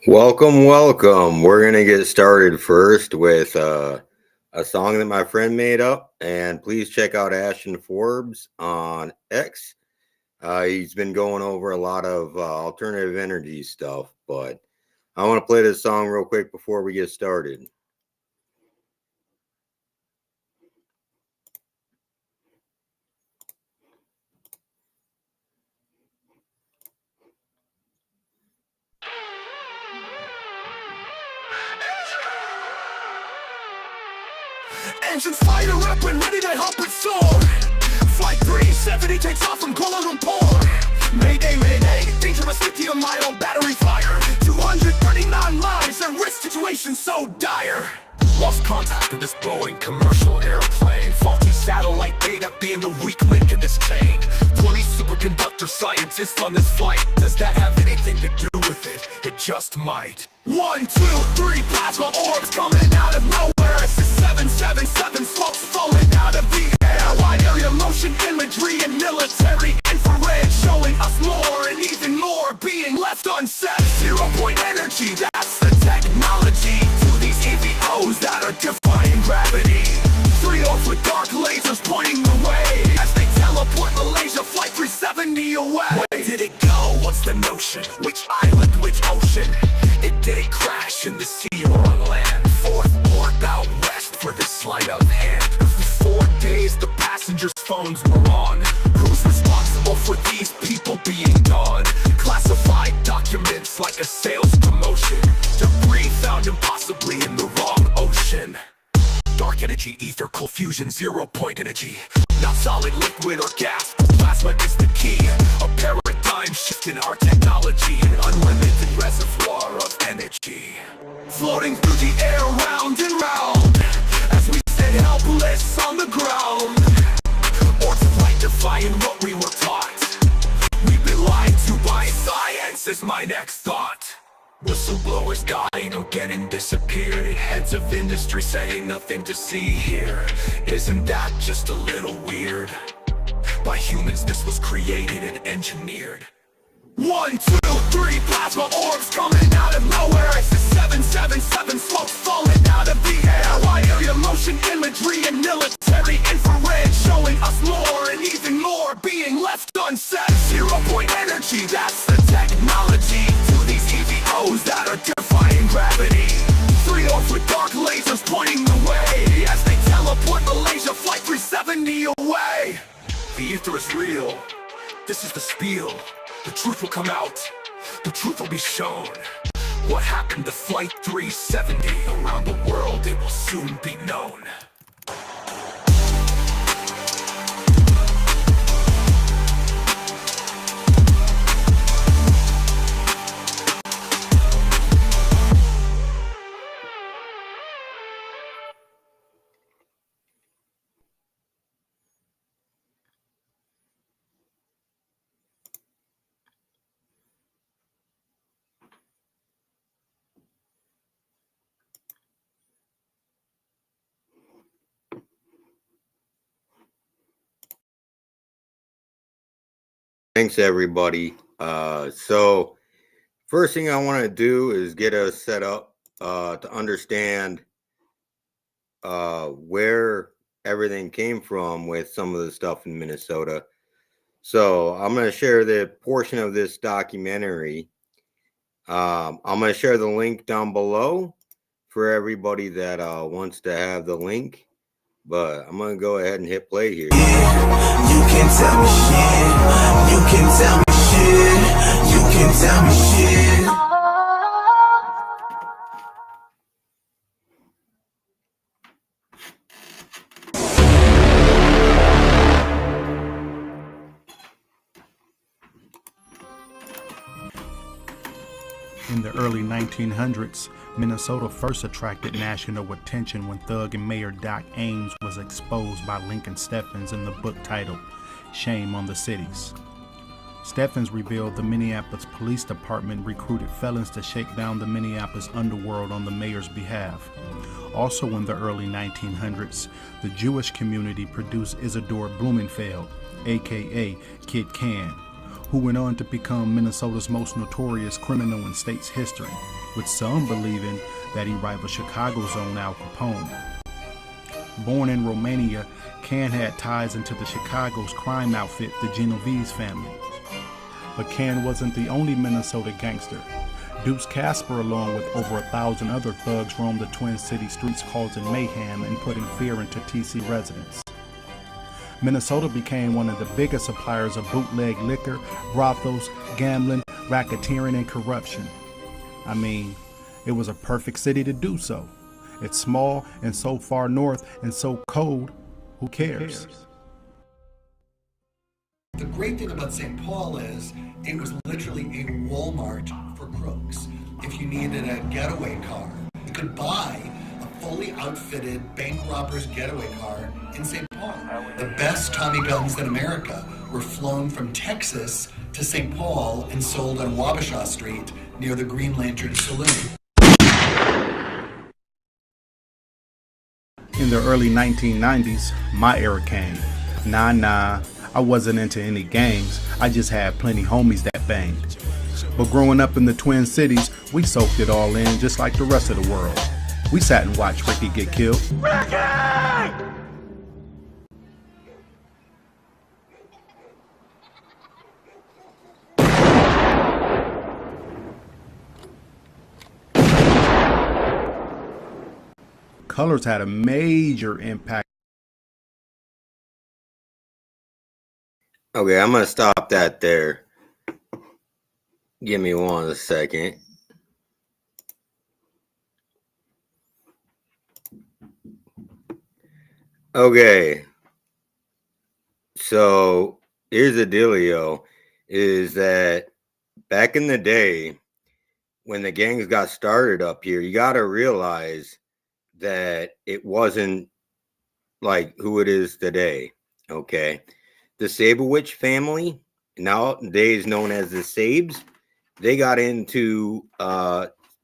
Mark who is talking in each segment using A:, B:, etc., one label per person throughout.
A: Welcome. We're gonna get started first with a song that my friend made up, and please check out Ashton Forbes on X. He's been going over a lot of alternative energy stuff, but I want to play this song real quick before we get started.
B: Engines fire up when ready to help it soar. Flight 370 takes off from Kuala Lumpur. Mayday, dangerous lithium-ion battery fire. 239 lives and risk situation so dire. Lost contact with this Boeing commercial airplane. Faulty satellite data being the weak link in this chain. 20 superconductor scientists on this flight. Does that have anything to do with it? It just might. 1, 2, 3 plasma orbs coming out of nowhere. It's the 777 smokes falling out of the air. Wide area motion imagery and military infrared showing us more and even more being left unsaid. 0-point energy, that's the technology. To these EVOs that are defying gravity. 3 off with dark lasers pointing the way as they teleport Malaysia flight 370 away. Where did it go? What's the notion? Which island? Which ocean? It did crash in the sea or on land. Fourth port out west for this sleight of hand. For 4 days the passengers' phones were on. Who's responsible for these people being gone? Classified documents like a sales promotion. Debris found impossibly in the wrong ocean. Dark energy, ether, cold fusion, 0-point energy. Not solid, liquid, or gas. Plasma is the key. A paradigm shift in our technology. An unlimited reservoir of energy. Floating through the air round and round as we sit helpless on the ground. Orbs of light defying what we were taught. We've been lied to by science is my next thought. Whistleblowers dying or getting disappeared. Heads of industry saying nothing to see here. Isn't that just a little weird? By humans this was created and engineered. 1, 2, 3 plasma orbs coming out of nowhere. It's the 777 smokes falling out of the air. Wide area motion imagery and military infrared showing us more and even more being left unsaid. 0-point energy, that's the technology. To these EVOs that are defying gravity. 3 off with dark lasers pointing the way as they teleport Malaysia flight 370 away. The ether is real. This is the spiel. The truth will come out. The truth will be shown. What happened to flight 370? Around the world it will soon be known.
A: Thanks, everybody. So first thing I want to do is get us set up to understand where everything came from with some of the stuff in Minnesota. So I'm going to share the portion of this documentary. I'm going to share the link down below for everybody that wants to have the link. But I'm going to go ahead and hit play here.
C: You can tell me shit. You can tell me shit. You can tell me shit.
D: In the early 1900s, Minnesota first attracted national attention when thug and Mayor Doc Ames was exposed by Lincoln Steffens in the book titled Shame on the Cities. Steffens revealed the Minneapolis Police Department recruited felons to shake down the Minneapolis underworld on the mayor's behalf. Also in the early 1900s, the Jewish community produced Isidore Blumenfeld, aka Kid Can, who went on to become Minnesota's most notorious criminal in state's history, with some believing that he rivaled Chicago's own Al Capone. Born in Romania, Can had ties into the Chicago's crime outfit, the Genovese family. But Can wasn't the only Minnesota gangster. Deuce Casper, along with over 1,000 other thugs, roamed the Twin City streets causing mayhem and putting fear into TC residents. Minnesota became one of the biggest suppliers of bootleg liquor, brothels, gambling, racketeering, and corruption. I mean, it was a perfect city to do so. It's small and so far north and so cold, who cares?
E: The great thing about St. Paul is it was literally a Walmart for crooks. If you needed a getaway car, you could buy a fully outfitted bank robber's getaway car in St. Paul. The best Tommy guns in America were flown from Texas to St. Paul and sold on Wabasha Street near the Green Lantern Saloon.
D: In the early 1990s, my era came. Nah, I wasn't into any gangs, I just had plenty homies that banged. But growing up in the Twin Cities, we soaked it all in just like the rest of the world. We sat and watched Ricky get killed. Ricky! Colors had a major impact.
A: Okay, I'm gonna stop that there. Give me 1 second. Okay, so here's the dealio, is that back in the day when the gangs got started up here, you got to realize that it wasn't like who it is today. Okay, the Sabowitz family, nowadays known as the Sabes, they got into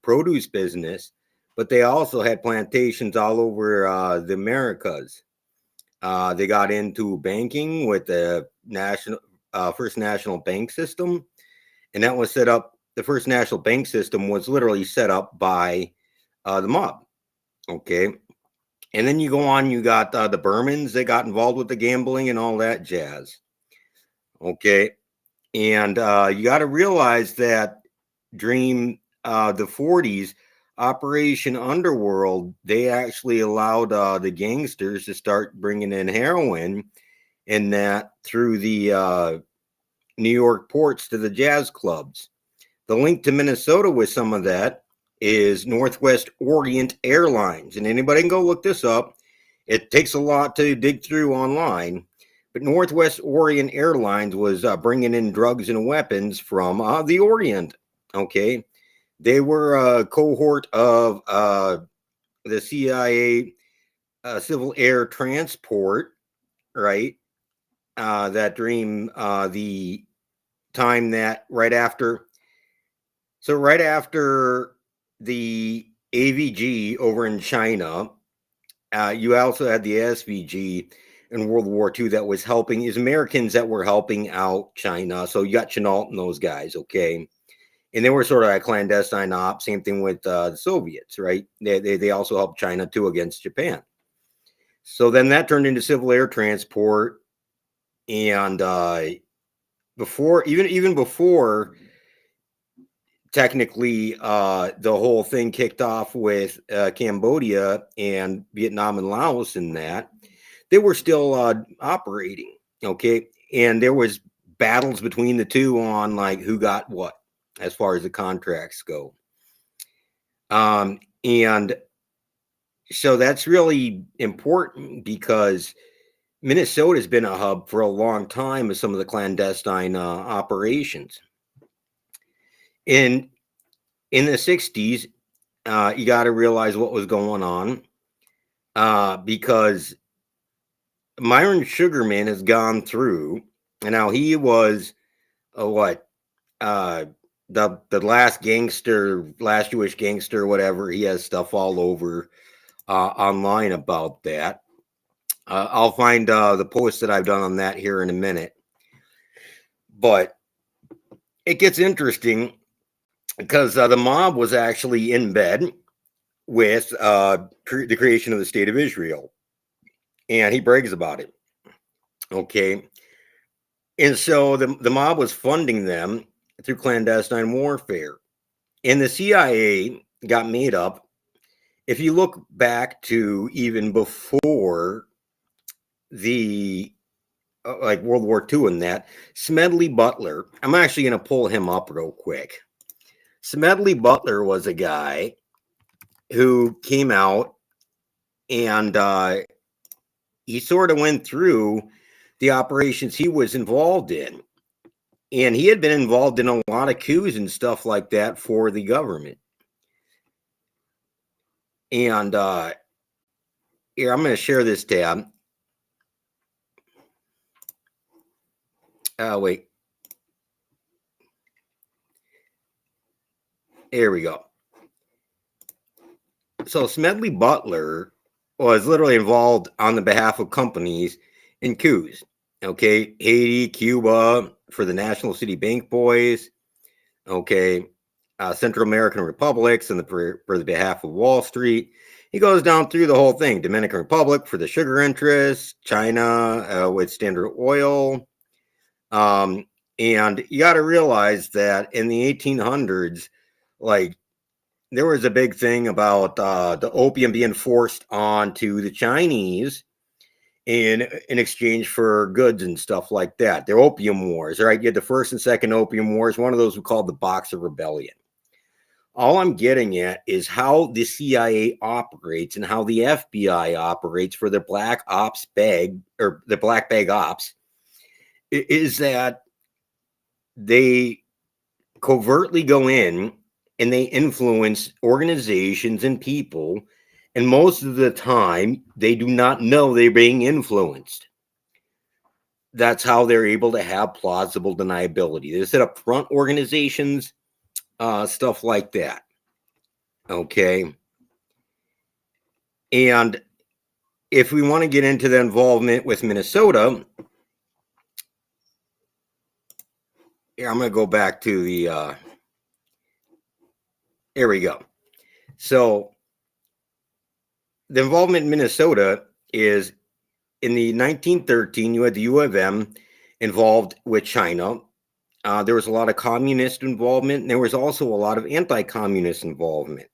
A: produce business, but they also had plantations all over the Americas. They got into banking with the First National Bank System, and that was set up. The First National Bank System was literally set up by the mob. Okay, and then you go on. You got the Bermans. They got involved with the gambling and all that jazz. Okay, and you got to realize that during the 40s, Operation Underworld, they actually allowed the gangsters to start bringing in heroin and that through the New York ports to the jazz clubs. The link to Minnesota with some of that is Northwest Orient Airlines. And anybody can go look this up. It takes a lot to dig through online. But Northwest Orient Airlines was bringing in drugs and weapons from the Orient. Okay. They were a cohort of the CIA Civil Air Transport, right? That during the time that right after the AVG over in China, you also had the SVG in World War II that was helping, is Americans that were helping out China. So you got Chenault and those guys, okay? And they were sort of a clandestine op. Same thing with the Soviets, right? They also helped China too against Japan. So then that turned into Civil Air Transport, and before technically the whole thing kicked off with Cambodia and Vietnam and Laos, and that they were still operating, okay, and there was battles between the two on like who got what as far as the contracts go. And so that's really important because Minnesota has been a hub for a long time of some of the clandestine operations. In the 60s, you got to realize what was going on because Myron Sugarman has gone through, and now he was the last Jewish gangster, whatever. He has stuff all over online about that. I'll find the post that I've done on that here in a minute. But it gets interesting because the mob was actually in bed with the creation of the state of Israel, and he brags about it. Okay, and so the mob was funding them through clandestine warfare, and the CIA got made up. If you look back to even before the like World War II and that, Smedley Butler, I'm actually going to pull him up real quick. Smedley Butler was a guy who came out and he sort of went through the operations he was involved in. And he had been involved in a lot of coups and stuff like that for the government. And here, I'm going to share this tab. Wait. Here we go. So Smedley Butler was literally involved on the behalf of companies in coups. Okay, Haiti, Cuba, for the National City Bank Boys. Okay, Central American republics and for the behalf of Wall Street. He goes down through the whole thing. Dominican Republic for the sugar interests, China with Standard Oil. And you got to realize that in the 1800s, like, there was a big thing about the opium being forced onto the Chinese in exchange for goods and stuff like that. The opium wars, right? You had the first and second opium wars. One of those we called the Boxer Rebellion. All I'm getting at is how the CIA operates and how the FBI operates for the black ops bag or the black bag ops is that they covertly go in and they influence organizations and people, and most of the time they do not know they're being influenced. That's how they're able to have plausible deniability. They set up front organizations, stuff like that. Okay. And if we want to get into the involvement with Minnesota, here, I'm going to go back to the here we go. So the involvement in Minnesota is in the 1913, you had the U of M involved with China. There was a lot of communist involvement, and there was also a lot of anti-communist involvement.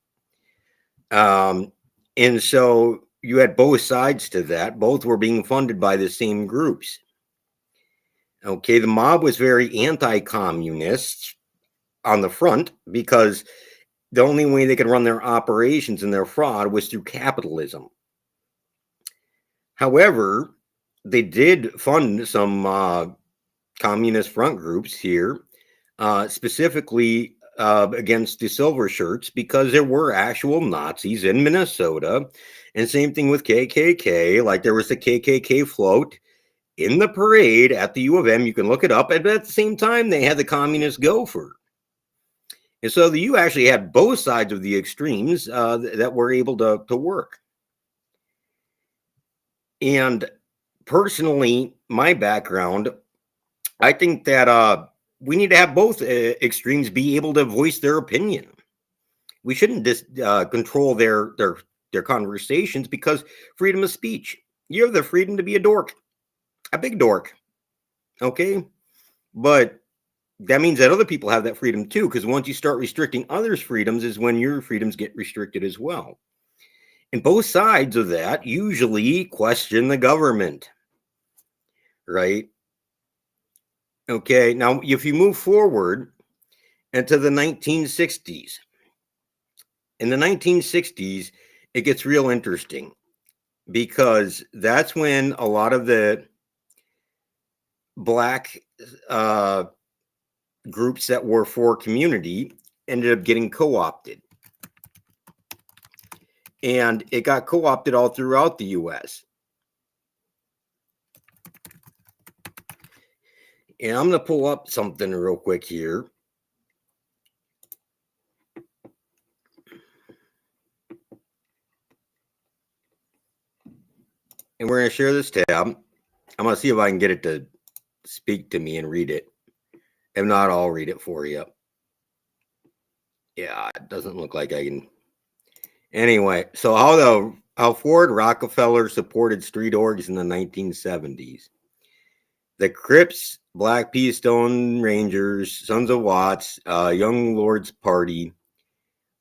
A: And so you had both sides to that. Both were being funded by the same groups. Okay, the mob was very anti-communist on the front because the only way they could run their operations and their fraud was through capitalism. However, they did fund some communist front groups here, specifically against the silver shirts, because there were actual Nazis in Minnesota. And same thing with KKK. Like, there was the KKK float in the parade at the U of M. You can look it up. And at the same time, they had the communist gopher. And so you actually had both sides of the extremes that were able to work. And personally, my background, I think that we need to have both extremes be able to voice their opinion. We shouldn't just control their conversations, because freedom of speech. You have the freedom to be a dork, a big dork. Okay, but that means that other people have that freedom too, because once you start restricting others' freedoms is when your freedoms get restricted as well. And both sides of that usually question the government, right? Okay, now if you move forward into the 1960s, in the 1960s, it gets real interesting, because that's when a lot of the black groups that were for community ended up getting co-opted. And it got co-opted all throughout the U.S. And I'm going to pull up something real quick here. And we're going to share this tab. I'm going to see if I can get it to speak to me and read it If not, I'll read it for you. Yeah, it doesn't look like I can. Anyway, so how Ford Rockefeller supported street orgs in the 1970s. The Crips, Black Pea Stone Rangers, Sons of Watts, Young Lords Party,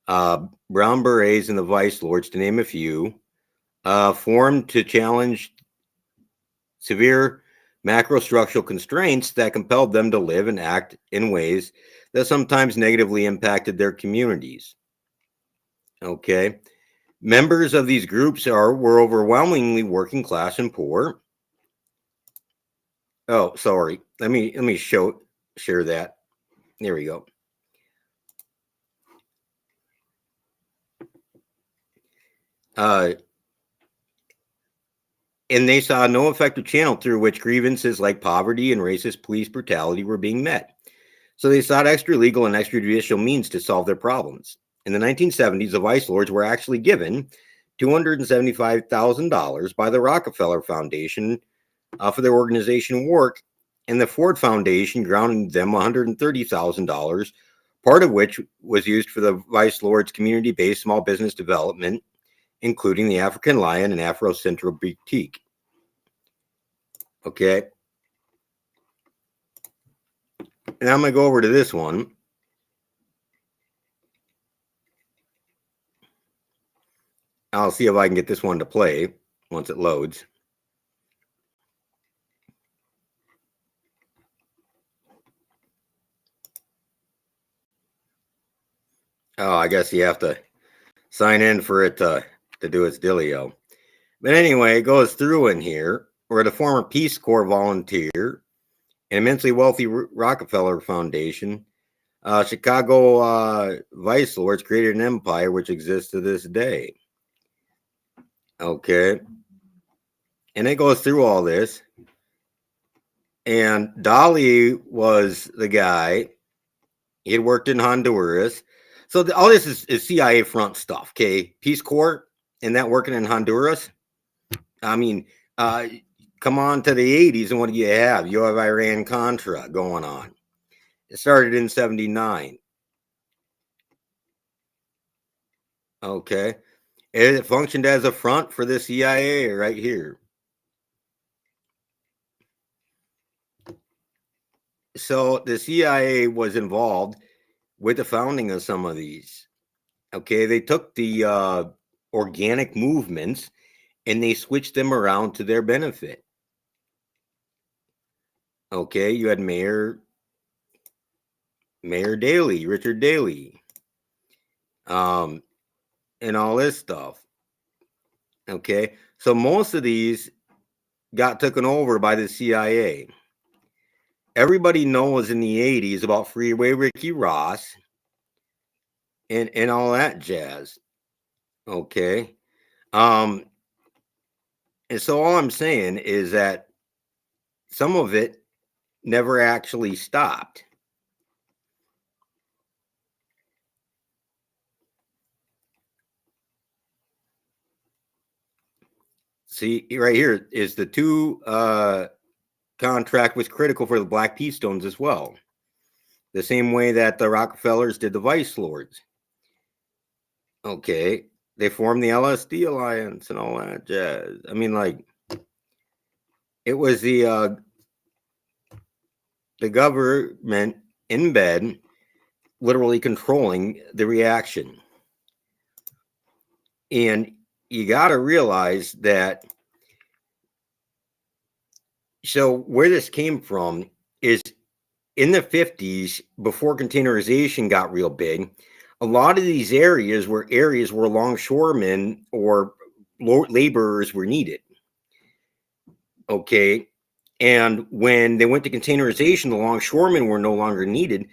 A: Brown Berets, and the Vice Lords, to name a few, formed to challenge severe macrostructural constraints that compelled them to live and act in ways that sometimes negatively impacted their communities. Okay. Members of these groups were overwhelmingly working class and poor. Oh, sorry. Let me share that. There we go. And they saw no effective channel through which grievances like poverty and racist police brutality were being met. So they sought extra-legal and extrajudicial means to solve their problems. In the 1970s, the Vice Lords were actually given $275,000 by the Rockefeller Foundation for their organization work, and the Ford Foundation granted them $130,000, part of which was used for the Vice Lords' community-based small business development, including the African Lion and Afro Central Boutique. Okay. And I'm going to go over to this one. I'll see if I can get this one to play once it loads. Oh, I guess you have to sign in for it to do its dealio. But anyway, it goes through in here where the former Peace Corps volunteer, an immensely wealthy Rockefeller Foundation, Chicago Vice Lords created an empire which exists to this day. Okay. And it goes through all this. And Dolly was the guy. He had worked in Honduras. So all this is CIA front stuff, okay? Peace Corps and that working in Honduras. I mean, come on to the 80s, and what do you have? You have Iran-Contra going on. It started in 79. Okay. It functioned as a front for the CIA right here. So the CIA was involved with the founding of some of these. Okay. They took the organic movements and they switched them around to their benefit. Okay. You had Mayor Daley, Richard Daley, and all this stuff. Okay. So most of these got taken over by the CIA. Everybody knows in the 80s about Freeway Ricky Ross and all that jazz. Okay. And so all I'm saying is that some of it never actually stopped. See, right here is the two contract was critical for the Black Pea Stones as well. The same way that the Rockefellers did the Vice Lords. Okay. They formed the LSD Alliance and all that jazz. I mean, like, it was the government in bed literally controlling the reaction. And you got to realize that. So where this came from is in the 50s, before containerization got real big, a lot of these areas were longshoremen or laborers were needed. Okay. And when they went to containerization, the longshoremen were no longer needed.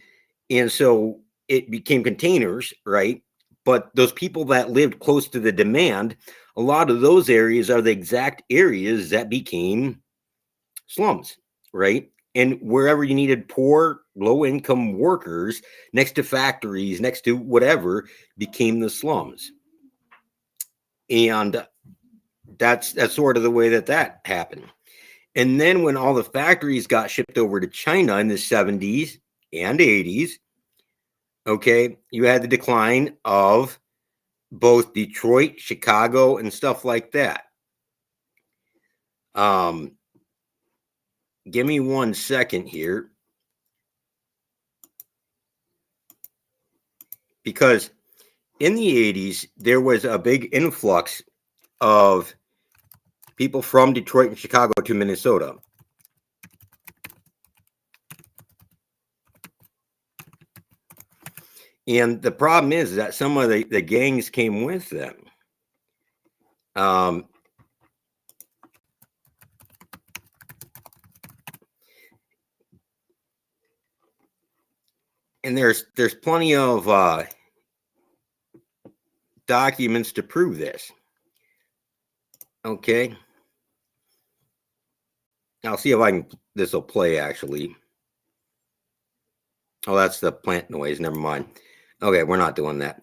A: And so it became containers, right? But those people that lived close to the demand, a lot of those areas are the exact areas that became slums, right? And wherever you needed poor, low-income workers next to factories, next to whatever, became the slums. And that's sort of the way that happened. And then when all the factories got shipped over to China in the 70s, and 80s, okay, you had the decline of both Detroit, Chicago, and stuff like that. Give me 1 second here. Because in the 80s, there was a big influx of people from Detroit and Chicago to Minnesota. And the problem is that some of the gangs came with them. And there's plenty of documents to prove this. Okay. I'll see if I can, this will play actually. Oh, that's the plant noise. Never mind. Okay, we're not doing that.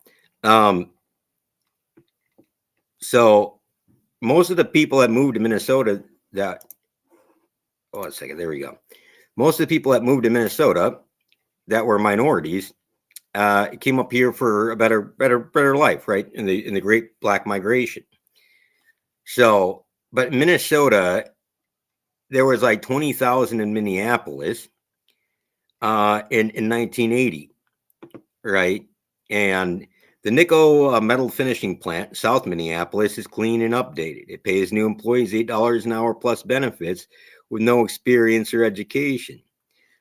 A: So most of the people that moved to Minnesota oh, a second, there we go. Most of the people that moved to Minnesota that were minorities came up here for a better life, right? In the Great Black Migration. So, but Minnesota, there was like 20,000 in Minneapolis in 1980, right? And the nickel metal finishing plant, South Minneapolis, is clean and updated. It pays new employees $8 an hour plus benefits with no experience or education.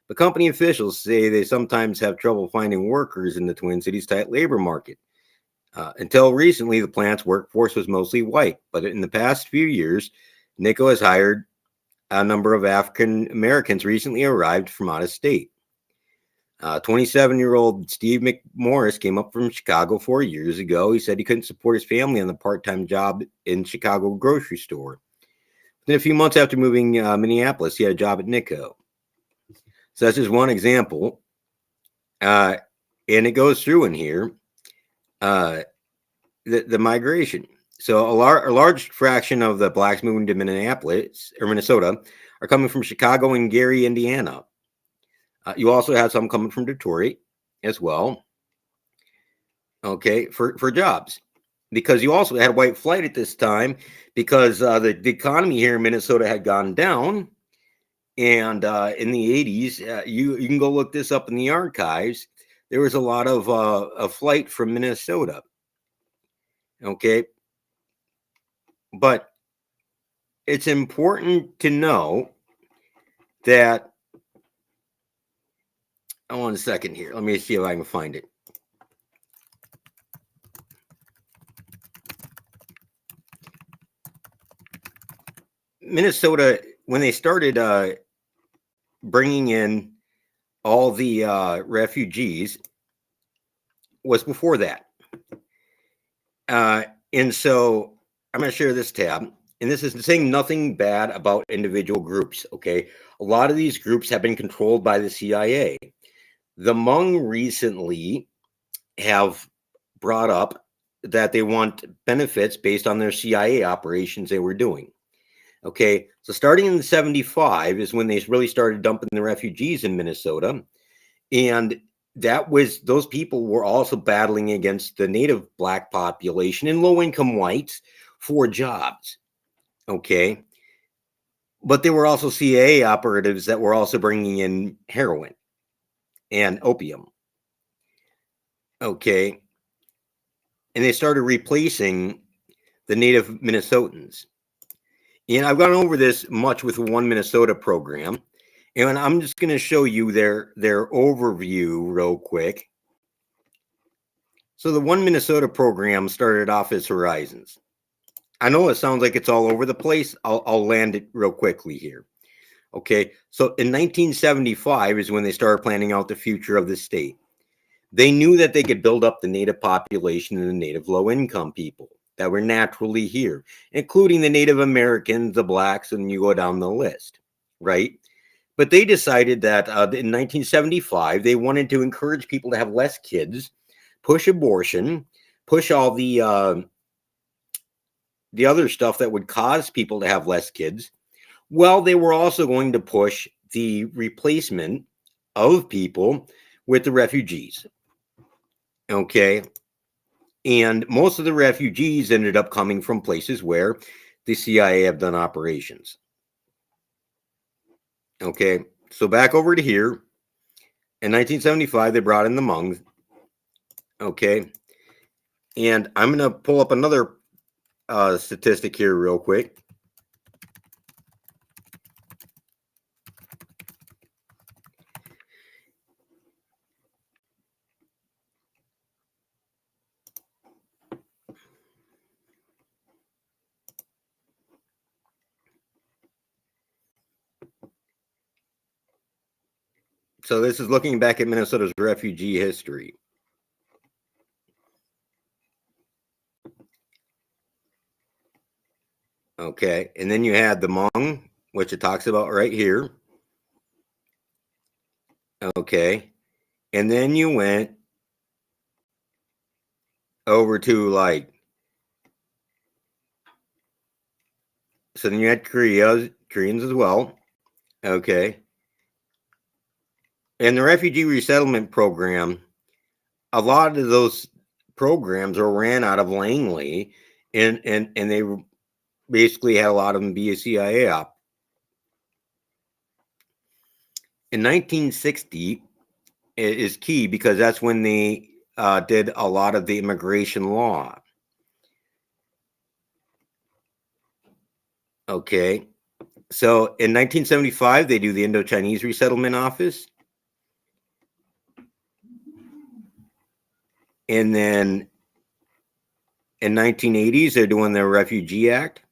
A: But company officials say they sometimes have trouble finding workers in the Twin Cities' tight labor market. Until recently, the plant's workforce was mostly white, but in the past few years, Nico has hired a number of African Americans recently arrived from out of state. 27-year-old Steve McMorris came up from Chicago 4 years ago. He said he couldn't support his family on the part-time job in Chicago grocery store. Then a few months after moving Minneapolis, he had a job at Nico. So that's just one example. And it goes through in here, the migration. So a large fraction of the blacks moving to Minneapolis or Minnesota are coming from Chicago and Gary, Indiana. You also have some coming from Detroit as well. Okay, for jobs. Because you also had white flight at this time because the economy here in Minnesota had gone down. And in the 80s, you can go look this up in the archives. There was a lot of a flight from Minnesota. Okay. But it's important to know that. Oh, 1 second here. Let me see if I can find it. Minnesota, when they started bringing in all the refugees, was before that. And so I'm going to share this tab. And this is saying nothing bad about individual groups, okay? A lot of these groups have been controlled by the CIA. The Hmong recently have brought up that they want benefits based on their CIA operations they were doing. Okay, so starting in 75 is when they really started dumping the refugees in Minnesota. And those people were also battling against the native black population and low-income whites for jobs. Okay, but there were also CIA operatives that were also bringing in heroin and opium. Okay, and they started replacing the native Minnesotans. And I've gone over this much with One Minnesota program, and I'm just going to show you their overview real quick. So the One Minnesota program started off as Horizons. I know it sounds like it's all over the place. I'll land it real quickly here. Okay, so in 1975 is when they started planning out the future of the state. They knew that they could build up the native population and the native low-income people that were naturally here, including the Native Americans, the blacks, and you go down the list, right? But they decided that in 1975, they wanted to encourage people to have less kids, push abortion, push all the other stuff that would cause people to have less kids. Well, they were also going to push the replacement of people with the refugees. Okay. And most of the refugees ended up coming from places where the CIA have done operations. Okay. So back over to here. In 1975, they brought in the Hmong. Okay. And I'm going to pull up another statistic here real quick. So this is looking back at Minnesota's refugee history. Okay. And then you had the Hmong, which it talks about right here. Okay. And then you went over to like, so then you had Koreans as well. Okay. And the refugee resettlement program, a lot of those programs are ran out of Langley, and they basically had a lot of them be a CIA op. In 1960 is key because that's when they did a lot of the immigration law. Okay. So in 1975, they do the Indo-Chinese Resettlement Office. And then in 1980s, they're doing the Refugee Act.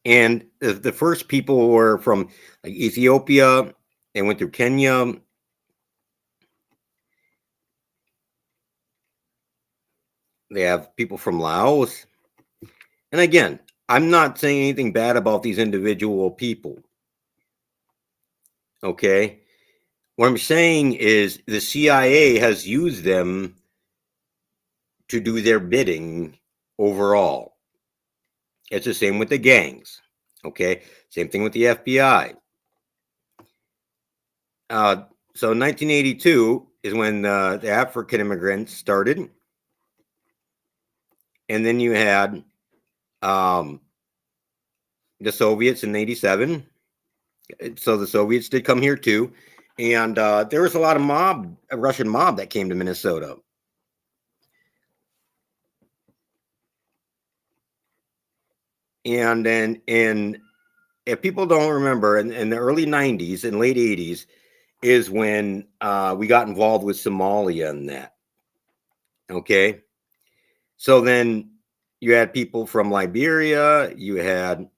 A: And the first people were from like Ethiopia. They went through Kenya. They have people from Laos. And again, I'm not saying anything bad about these individual people. Okay. What I'm saying is the CIA has used them to do their bidding overall. It's the same with the gangs. Okay. Same thing with the FBI. So 1982 is when the African immigrants started. And then you had the Soviets in 87. So the Soviets did come here too. And there was a lot of a Russian mob that came to Minnesota. And then if people don't remember, in the early 90s and late 80s is when we got involved with Somalia and that. Okay. So then you had people from Liberia, you had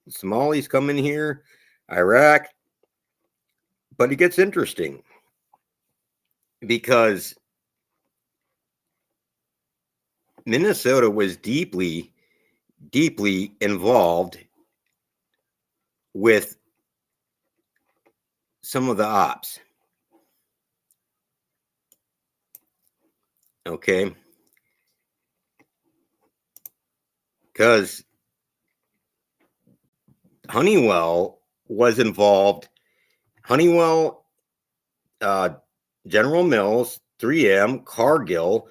A: Somalis coming here, Iraq. But it gets interesting because Minnesota was deeply, deeply involved with some of the ops. Okay. Because Honeywell was involved. Honeywell, General Mills, 3M, Cargill,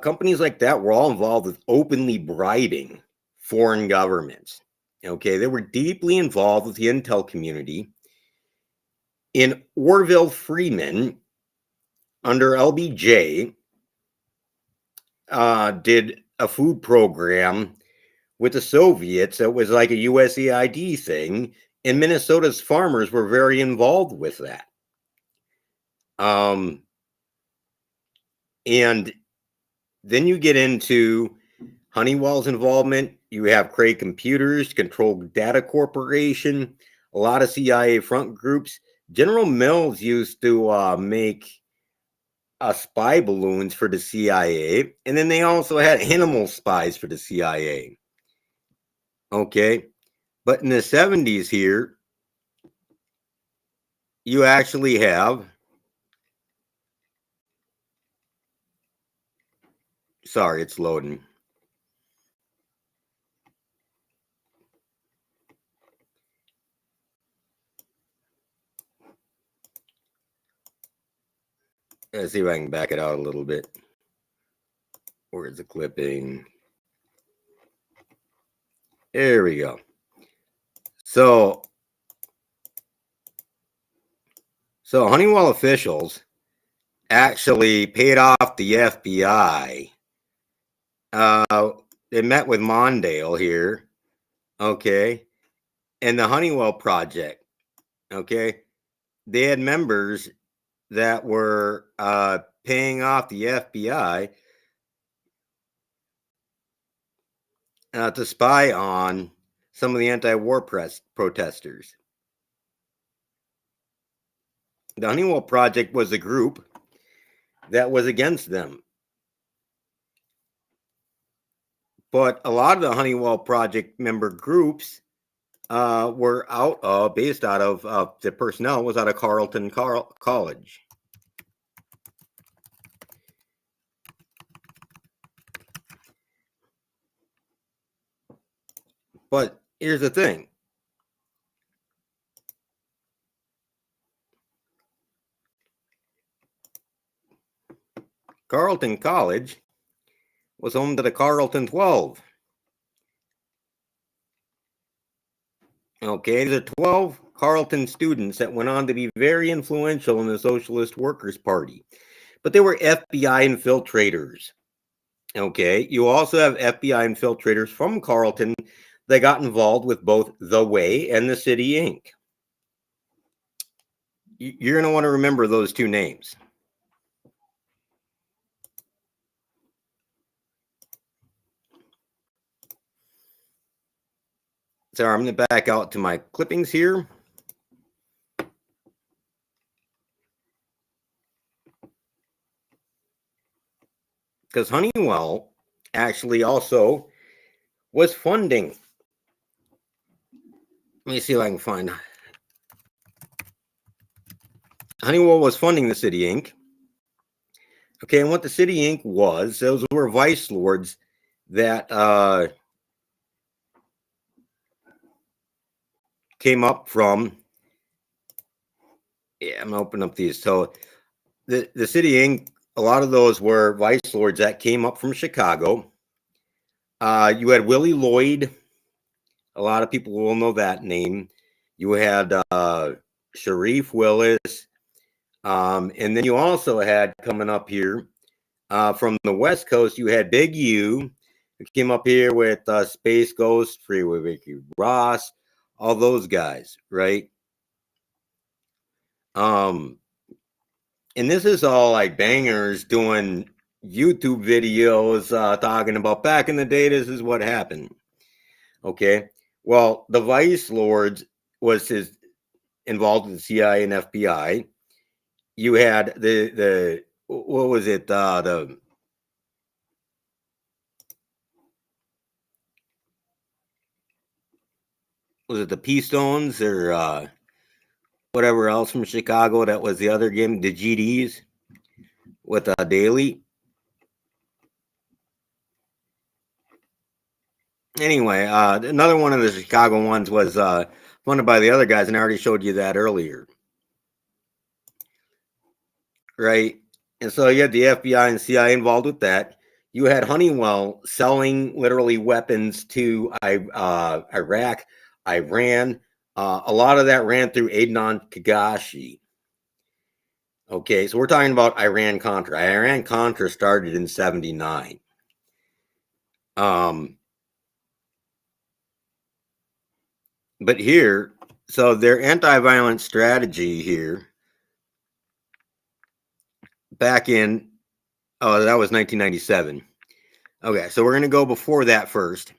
A: companies like that were all involved with openly bribing foreign governments. Okay. They were deeply involved with the intel community. In Orville Freeman, under LBJ, did a food program with the Soviets that was like a USAID thing, and Minnesota's farmers were very involved with that. And then you get into Honeywell's involvement. You have Cray Computers, Control Data Corporation, a lot of CIA front groups. General Mills used to make spy balloons for the CIA, and then they also had animal spies for the CIA. Okay, but in the 70s here, you actually have, sorry, it's loading. Let's see if I can back it out a little bit. Where's the clipping? There we go. So Honeywell officials actually paid off the FBI. They met with Mondale here, okay, and the Honeywell project, okay. They had members that were paying off the FBI to spy on some of the anti-war protesters. The Honeywell Project was a group that was against them. But a lot of the Honeywell Project member groups were based out of the personnel was out of Carleton College. But here's the thing. Carleton College was home to the Carleton 12. Okay, the 12 Carleton students that went on to be very influential in the Socialist Workers' Party. But they were FBI infiltrators. Okay, you also have FBI infiltrators from Carleton that got involved with both The Way and the City Inc. You're going to want to remember those two names. So I'm going to back out to my clippings here. Because Honeywell actually also was funding. Let me see if I can find. Honeywell was funding the City Inc. Okay, and what the City Inc. was, those were vice lords that came up from. Yeah, I'm gonna open up these. So the City Inc., a lot of those were vice lords that came up from Chicago. You had Willie Lloyd. A lot of people will know that name. You had Sharif Willis. And then you also had coming up here from the West Coast, you had Big U, who came up here with Space Ghost, Freeway Ricky Ross, all those guys, right? And this is all like bangers doing YouTube videos talking about back in the day, this is what happened. Okay. Well, the Vice Lords was involved in the CIA and FBI. You had the what was it? Was it the P-Stones or whatever else from Chicago? That was the other game, the GDs with Daly. Anyway, another one of the Chicago ones was funded by the other guys, and I already showed you that earlier. Right? And so you had the FBI and CIA involved with that. You had Honeywell selling literally weapons to Iraq, Iran. A lot of that ran through Adnan Kagashi. Okay, so we're talking about Iran-Contra. Iran-Contra started in 79. But here, so their anti-violent strategy here, back in, that was 1997. Okay, so we're going to go before that first.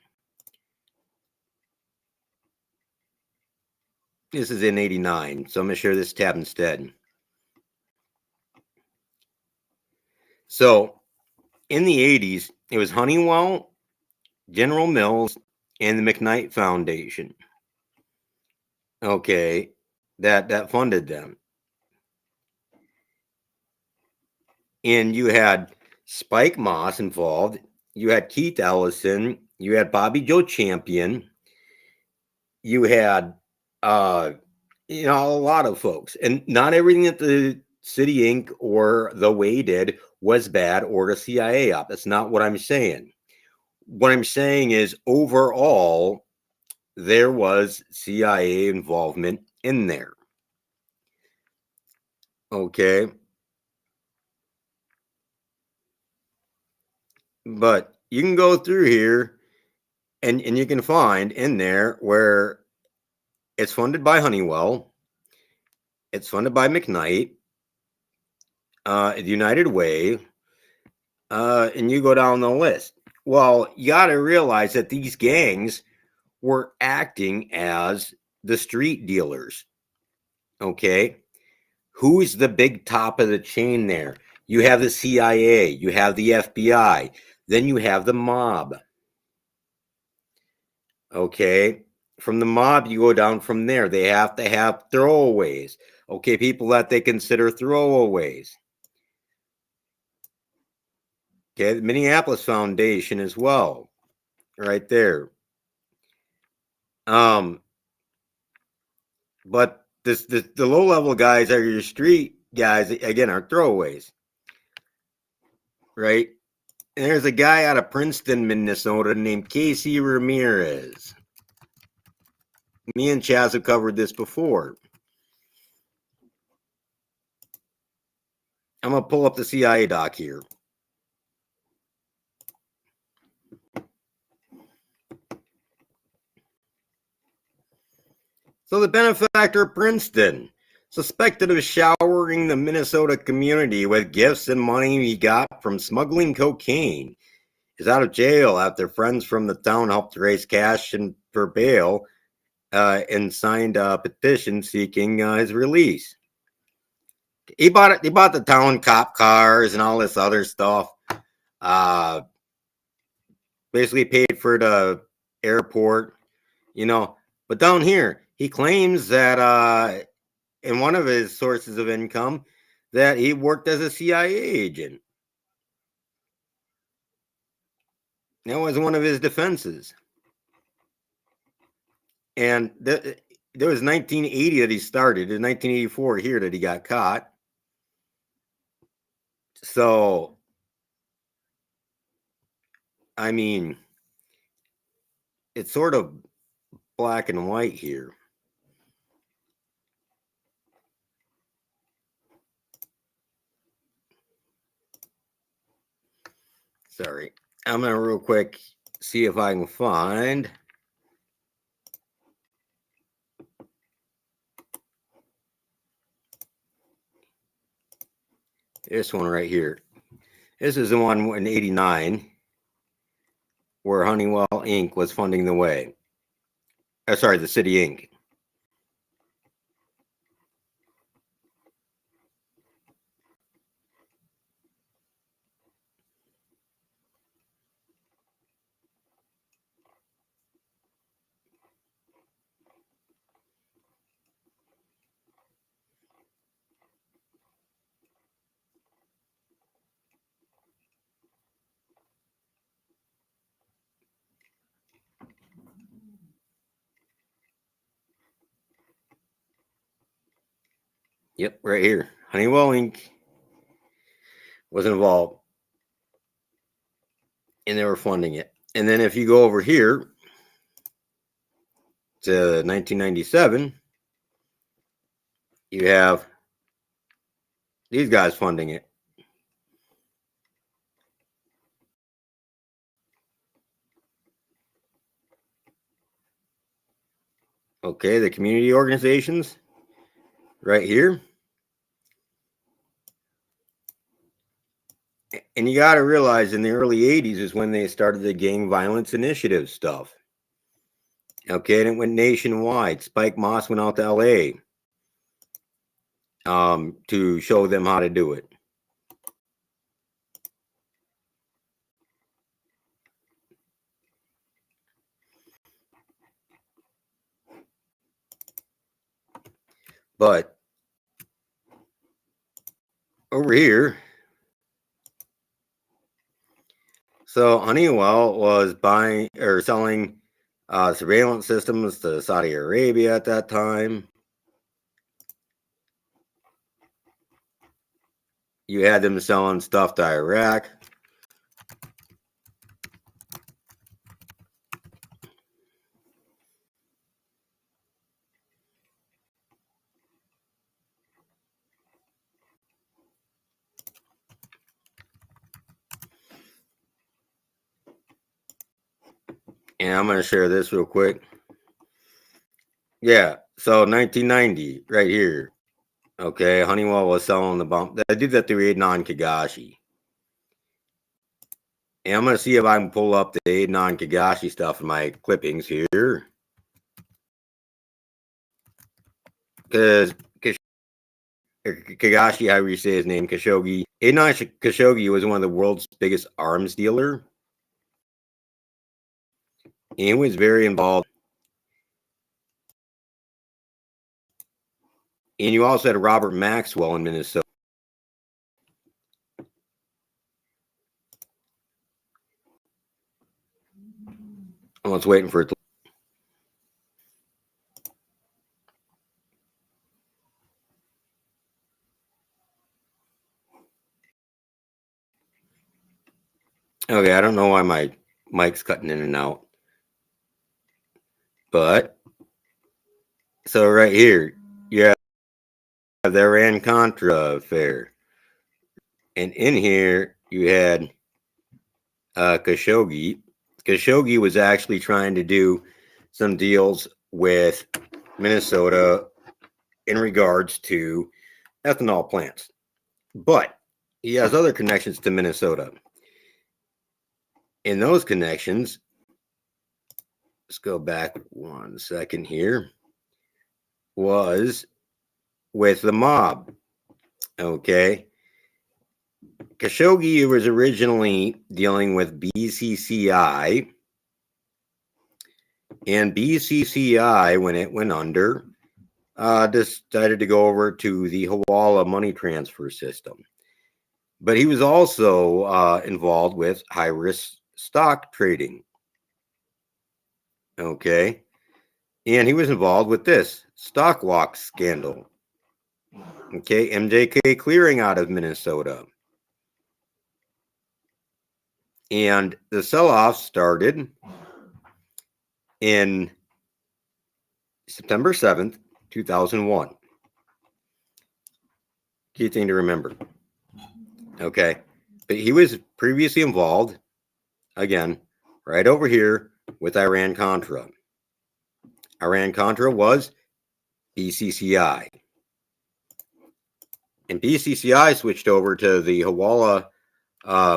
A: This is in 89, so I'm going to share this tab instead. So in the 80s, it was Honeywell, General Mills, and the McKnight Foundation. Okay, that funded them. And you had Spike Moss involved. You had Keith Ellison. You had Bobby Joe Champion. You had, a lot of folks. And not everything that the City Inc. or the way he did was bad or the CIA op. That's not what I'm saying. What I'm saying is overall, there was CIA involvement in there. Okay. But you can go through here and you can find in there where it's funded by Honeywell, it's funded by McKnight, United Way, and you go down the list. Well, you got to realize that these gangs were acting as the street dealers. Okay. Who's the big top of the chain there? You have the CIA, you have the FBI, then you have the mob. Okay. From the mob, you go down from there. They have to have throwaways. Okay. People that they consider throwaways. Okay. The Minneapolis Foundation as well. Right there. But the low level guys are your street guys, again, are throwaways. Right? And there's a guy out of Princeton, Minnesota named Casey Ramirez. Me and Chaz have covered this before. I'm going to pull up the CIA doc here. So the benefactor of Princeton, suspected of showering the Minnesota community with gifts and money he got from smuggling cocaine, is out of jail after friends from the town helped raise cash for bail and signed a petition seeking his release. He bought the town cop cars and all this other stuff. Basically paid for the airport, But down here, he claims that in one of his sources of income that he worked as a CIA agent. That was one of his defenses. And there was 1980 that he started. In 1984 here that he got caught. So, I mean, it's sort of black and white here. Sorry. I'm going to real quick see if I can find this one right here. This is the one in 89 where Honeywell Inc. was funding the way. Sorry, the City Inc. Yep, right here. Honeywell Inc. was involved. And they were funding it. And then if you go over here to 1997, you have these guys funding it. Okay, the community organizations right here. And you got to realize in the early 80s is when they started the gang violence initiative stuff. Okay, and it went nationwide. Spike Moss went out to LA to show them how to do it. But over here, so Honeywell was buying or selling surveillance systems to Saudi Arabia at that time. you had them selling stuff to Iraq. And I'm going to share this real quick. Yeah, so 1990, right here. Okay, Honeywell was selling the bomb. I did that through Adnan Kagashi. And I'm going to see if I can pull up the Adnan Kagashi stuff in my clippings here. Because Kagashi, however you say his name, Khashoggi. Adnan Khashoggi was one of the world's biggest arms dealer. And he was very involved. And you also had Robert Maxwell in Minnesota. I was waiting for it to. Okay, I don't know why my mic's cutting in and out. But, so right here, you have the Iran-Contra affair. And in here, you had Khashoggi. Khashoggi was actually trying to do some deals with Minnesota in regards to ethanol plants. But he has other connections to Minnesota. In those connections, let's go back 1 second here, was with the mob. Okay. Khashoggi was originally dealing with BCCI, and BCCI, when it went under, decided to go over to the Hawala money transfer system. But he was also involved with high-risk stock trading. Okay. And he was involved with this stock walk scandal. Okay. MJK Clearing out of Minnesota. And the sell-off started in September 7th, 2001. Key thing to remember. Okay. But he was previously involved, again, right over here with Iran-Contra. Iran-Contra was BCCI. And BCCI switched over to the Hawala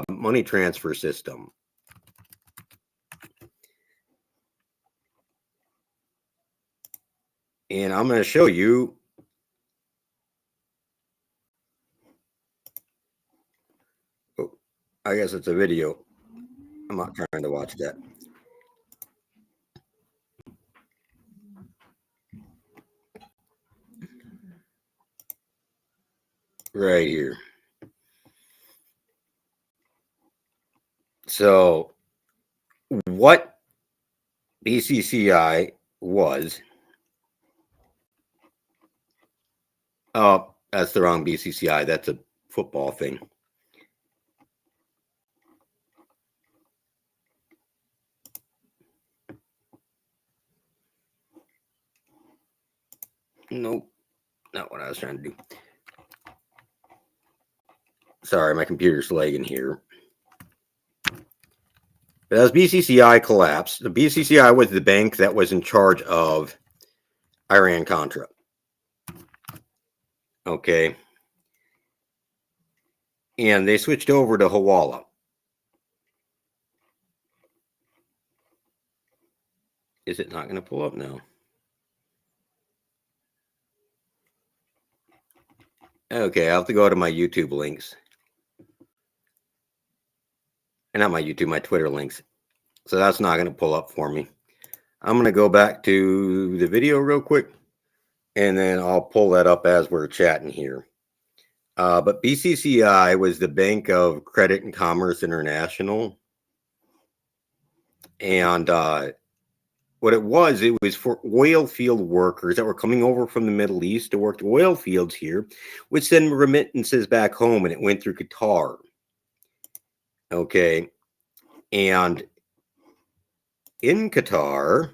A: money transfer system. And I'm going to show you I guess it's a video. I'm not trying to watch that. Right here. So what BCCI was, oh, that's the wrong BCCI. That's a football thing. Nope, not what I was trying to do. Sorry, my computer's lagging here. But as BCCI collapsed, the BCCI was the bank that was in charge of Iran-Contra. Okay. And they switched over to Hawala. Is it not going to pull up now? Okay, I'll have to go to my YouTube links. And not my YouTube, my Twitter links. So that's not going to pull up for me. I'm going to go back to the video real quick. And then I'll pull that up as we're chatting here. But BCCI was the Bank of Credit and Commerce International. And what it was for oil field workers that were coming over from the Middle East to work the oil fields here, would send remittances back home, and it went through Qatar. Okay. And in Qatar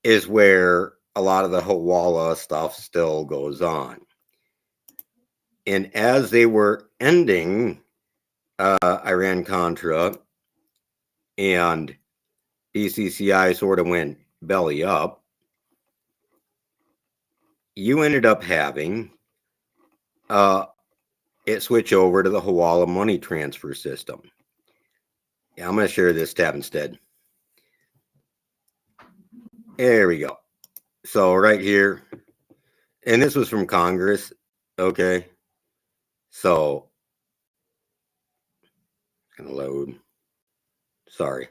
A: is where a lot of the Hawala stuff still goes on. And as they were ending Iran-Contra and BCCI sort of went belly up, you ended up having it switch over to the Hawala money transfer system. Yeah, I'm going to share this tab instead. There we go. So right here, and this was from Congress. Okay. So, it's going to load. Sorry.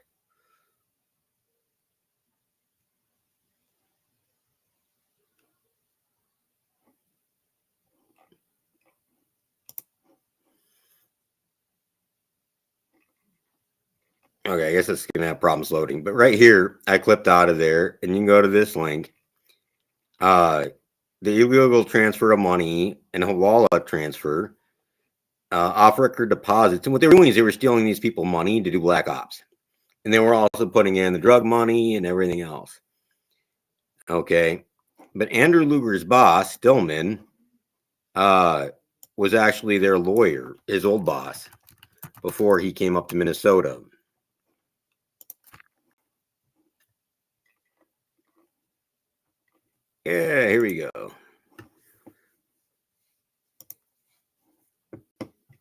A: Okay, I guess it's going to have problems loading. But right here, I clipped out of there, and you can go to this link. The illegal transfer of money and Hawala transfer, off-record deposits. And what they were doing is they were stealing these people money to do black ops. And they were also putting in the drug money and everything else. Okay. But Andrew Luger's boss, Stillman, was actually their lawyer, his old boss, before he came up to Minnesota. Yeah, here we go.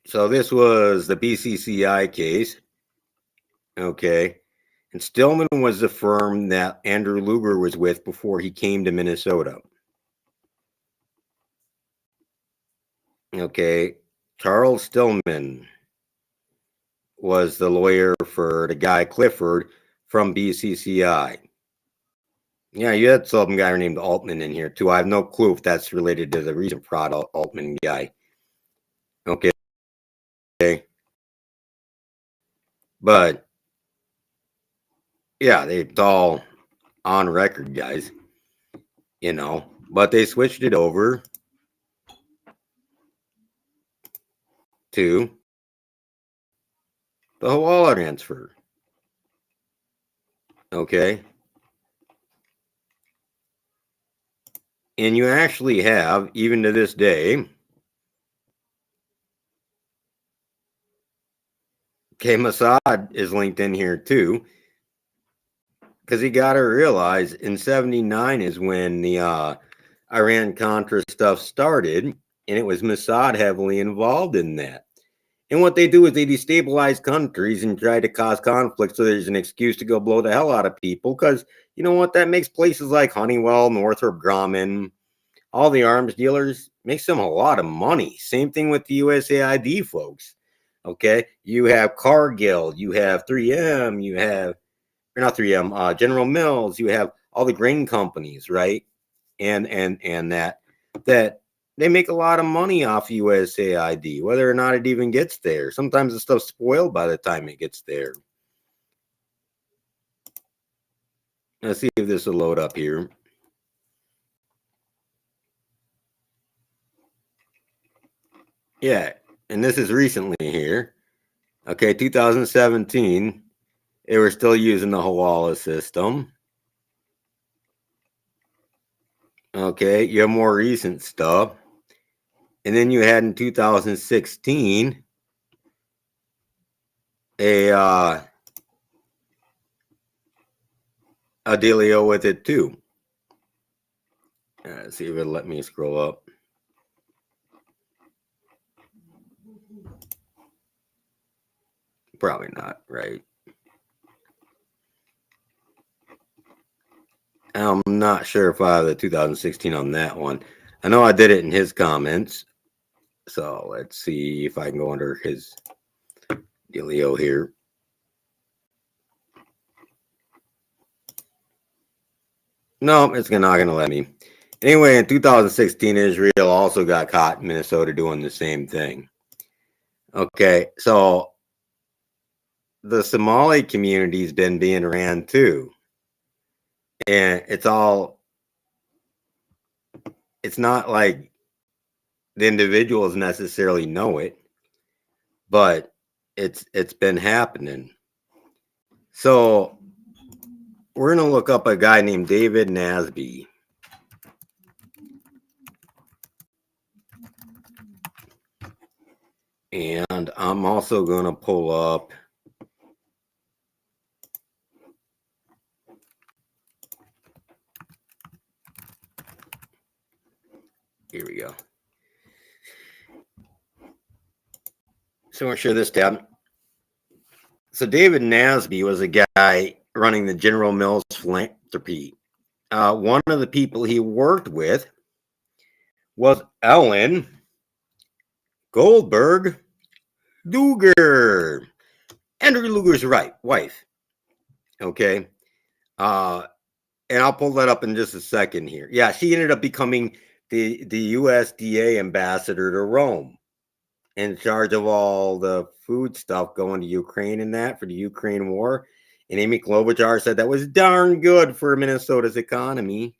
A: So this was the BCCI case. Okay. And Stillman was the firm that Andrew Luger was with before he came to Minnesota. Okay. Charles Stillman was the lawyer for the guy Clifford from BCCI. Yeah, you had some guy named Altman in here too. I have no clue if that's related to the recent fraud Altman guy. Okay. But yeah, it's all on record, guys. You know, but they switched it over to the Hawala transfer. Okay. And you actually have, even to this day, okay, Mossad is linked in here too, because you got to realize in 79 is when the Iran-Contra stuff started, and it was Mossad heavily involved in that. And what they do is they destabilize countries and try to cause conflict so there's an excuse to go blow the hell out of people, because you know what? That makes places like Honeywell, Northrop Grumman, all the arms dealers, makes them a lot of money. Same thing with the USAID folks. Okay, you have Cargill, you have 3M, you have, or not 3M, General Mills, you have all the grain companies, right? And that they make a lot of money off USAID, whether or not it even gets there. Sometimes the stuff's spoiled by the time it gets there. Let's see if this will load up here. Yeah, and this is recently here. Okay, 2017, they were still using the Hawala system. Okay, you have more recent stuff. And then you had in 2016 a dealio with it too. Let's see if it'll let me scroll up. Probably not, right? I'm not sure if I have the 2016 on that one. I know I did it in his comments. So let's see if I can go under his dealio here. No, it's not going to let me. Anyway, in 2016, Israel also got caught in Minnesota doing the same thing. Okay, so the Somali community's been being ran too. And it's not like the individuals necessarily know it, but it's been happening. So we're gonna look up a guy named David Nasby. And I'm also gonna pull up here we go. So we'll share this tab. So David Nasby was a guy running the General Mills philanthropy. One of the people he worked with was Ellen Goldberg Luger, Andrew Luger's wife. Okay. And I'll pull that up in just a second here. Yeah, she ended up becoming the USDA ambassador to Rome, in charge of all the food stuff going to Ukraine and that for the Ukraine war. And Amy Klobuchar said that was darn good for Minnesota's economy.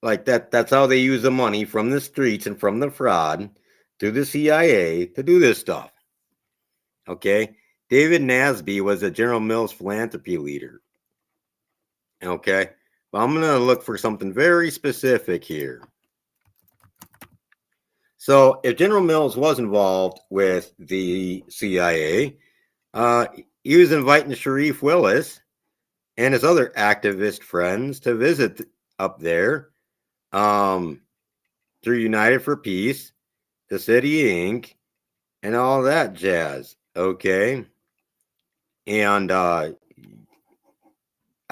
A: Like that's how they use the money from the streets and from the fraud to the CIA to do this stuff. Okay. David Nasby was a General Mills philanthropy leader. Okay. But I'm going to look for something very specific here. So if General Mills was involved with the CIA, he was inviting Sharif Willis and his other activist friends to visit up there through United for Peace, the City Inc., and all that jazz. Okay. And I've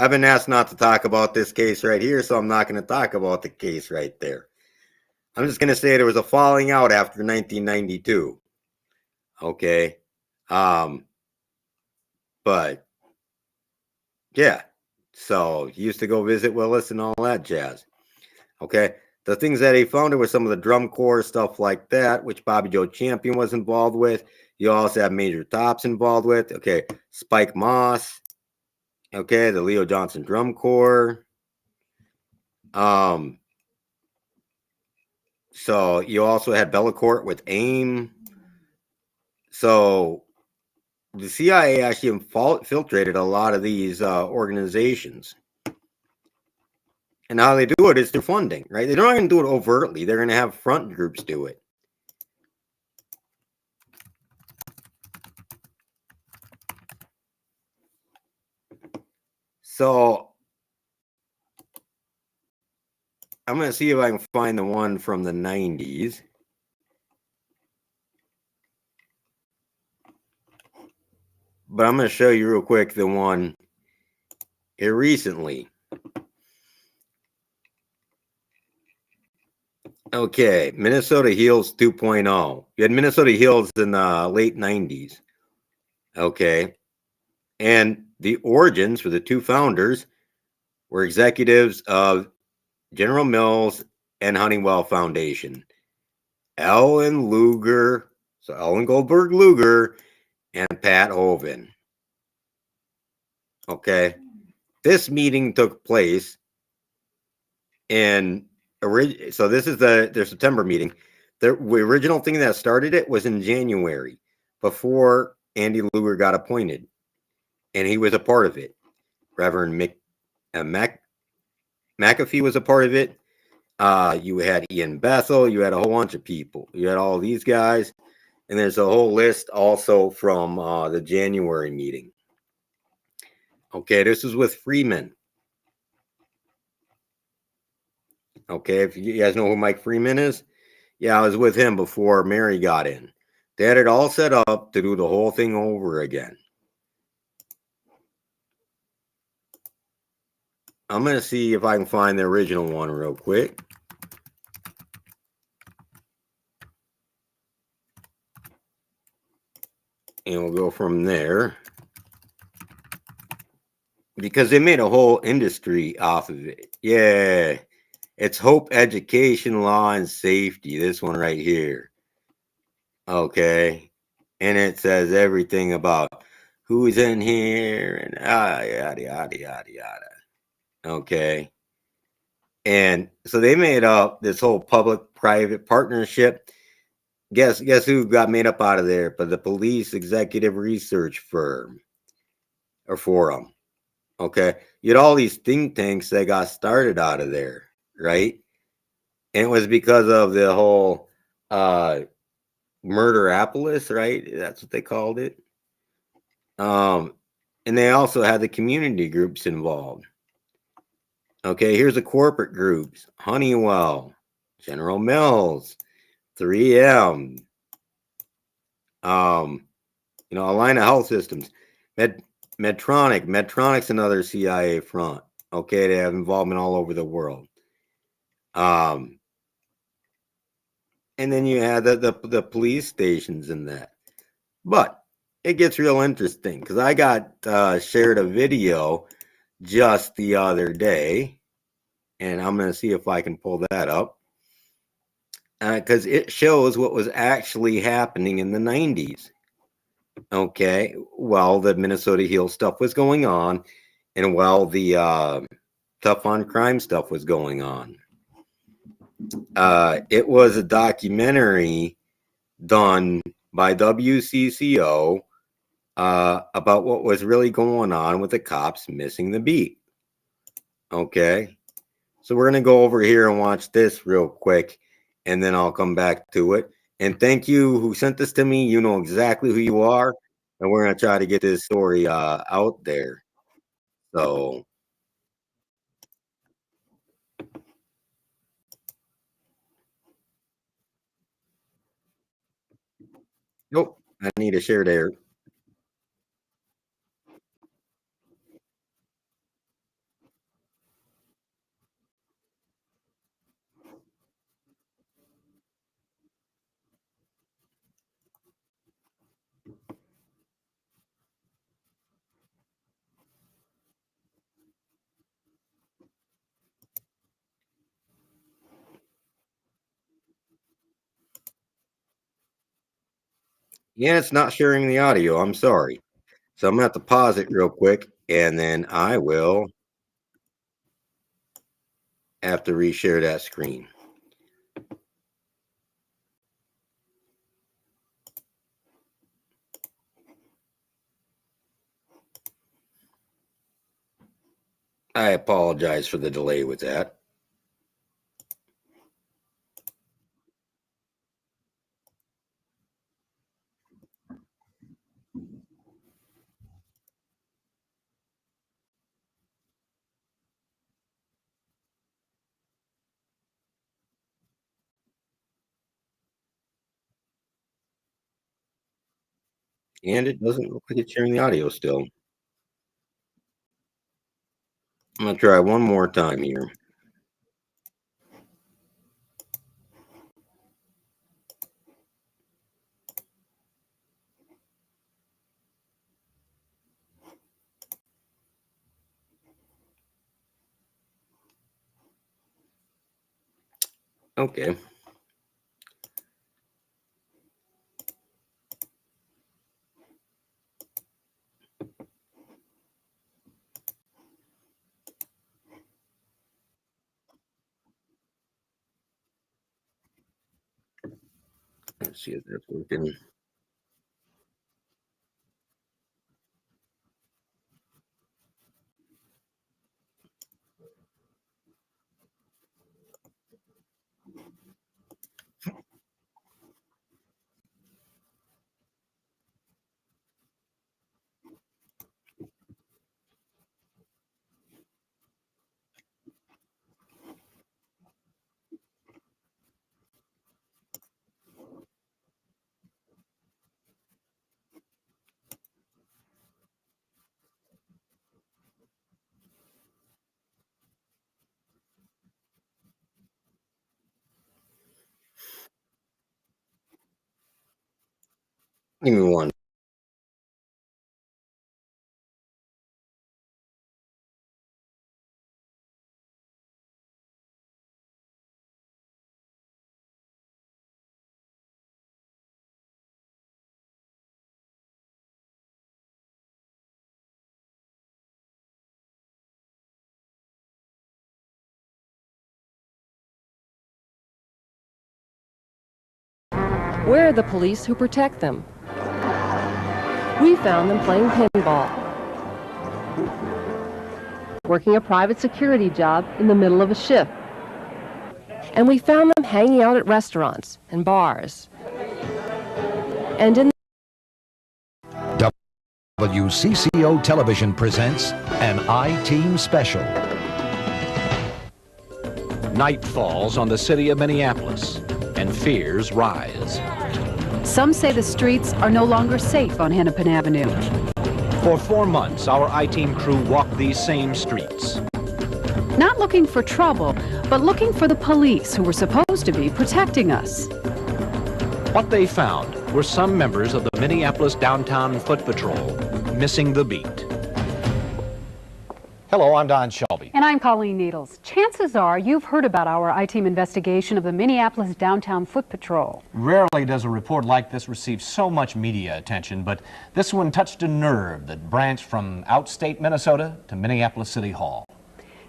A: been asked not to talk about this case right here, so I'm not going to talk about the case right there. I'm just going to say there was a falling out after 1992. Okay. But yeah, so he used to go visit Willis and all that jazz. Okay. The things that he founded were some of the drum corps, stuff like that, which Bobby Joe Champion was involved with. You also have Major Tops involved with. Okay. Spike Moss. Okay. The Leo Johnson Drum Corps. So you also had Bellacourt with AIM. So the CIA actually infiltrated a lot of these organizations. And how they do it is through funding, right? They're not going to do it overtly. They're going to have front groups do it. So I'm going to see if I can find the one from the 90s. But I'm going to show you real quick the one here recently. Okay, Minnesota Heals 2.0. You had Minnesota Heals in the late 90s. Okay. And the origins for the two founders were executives of General Mills and Honeywell Foundation. Ellen Luger, so Ellen Goldberg Luger, and Pat Hoven. Okay. This meeting took place in so this is their September meeting. The original thing that started it was in January, before Andy Luger got appointed, and he was a part of it. Reverend McAfee was a part of it. You had Ian Bethel. You had a whole bunch of people. You had all these guys, and there's a whole list also from the January meeting. Okay, this is with Freeman. Okay, if you guys know who Mike Freeman is, yeah, I was with him before Mary got in. They had it all set up to do the whole thing over again. I'm going to see if I can find the original one real quick. And we'll go from there. Because they made a whole industry off of it. Yeah. It's Hope Education, Law, and Safety. This one right here. Okay. And it says everything about who's in here, and yada yada yada yada. Okay. And so they made up this whole public-private partnership. Guess who got made up out of there? But the police executive research firm or forum. Okay. You had all these think tanks that got started out of there, right? And it was because of the whole Murderapolis, right? That's what they called it. And they also had the community groups involved. Okay, here's the corporate groups: Honeywell, General Mills, 3M, Alina Health Systems, Medtronic. Medtronic's another CIA front. Okay, they have involvement all over the world. And then you had the police stations in that. But it gets real interesting because I got shared a video just the other day, and I'm going to see if I can pull that up because it shows what was actually happening in the 90s. Okay, well, the Minnesota Heel stuff was going on, and while the tough on crime stuff was going on. It was a documentary done by WCCO about what was really going on with the cops missing the beat. Okay, so we're going to go over here and watch this real quick, and then I'll come back to it. And thank you who sent this to me. You know exactly who you are, and we're going to try to get this story out there. So, nope, I need to share there. Yeah, it's not sharing the audio. I'm sorry. So I'm going to have to pause it real quick, and then I will have to reshare that screen. I apologize for the delay with that. And it doesn't look like it's sharing the audio still. I'm going to try one more time here. Okay. Let's see if that's working. Give me one.
F: Where are the police who protect them? We found them playing pinball, working a private security job in the middle of a shift. And we found them hanging out at restaurants and bars. And in
G: WCCO Television presents an I-Team special.
H: Night falls on the city of Minneapolis, and fears rise.
I: Some say the streets are no longer safe on Hennepin Avenue.
H: For 4 months, our I-Team crew walked these same streets.
I: Not looking for trouble, but looking for the police who were supposed to be protecting us.
H: What they found were some members of the Minneapolis Downtown Foot Patrol missing the beat.
J: Hello, I'm Don Shelby.
I: And I'm Colleen Needles. Chances are you've heard about our I-Team investigation of the Minneapolis Downtown Foot Patrol.
J: Rarely does a report like this receive so much media attention, but this one touched a nerve that branched from outstate Minnesota to Minneapolis City Hall.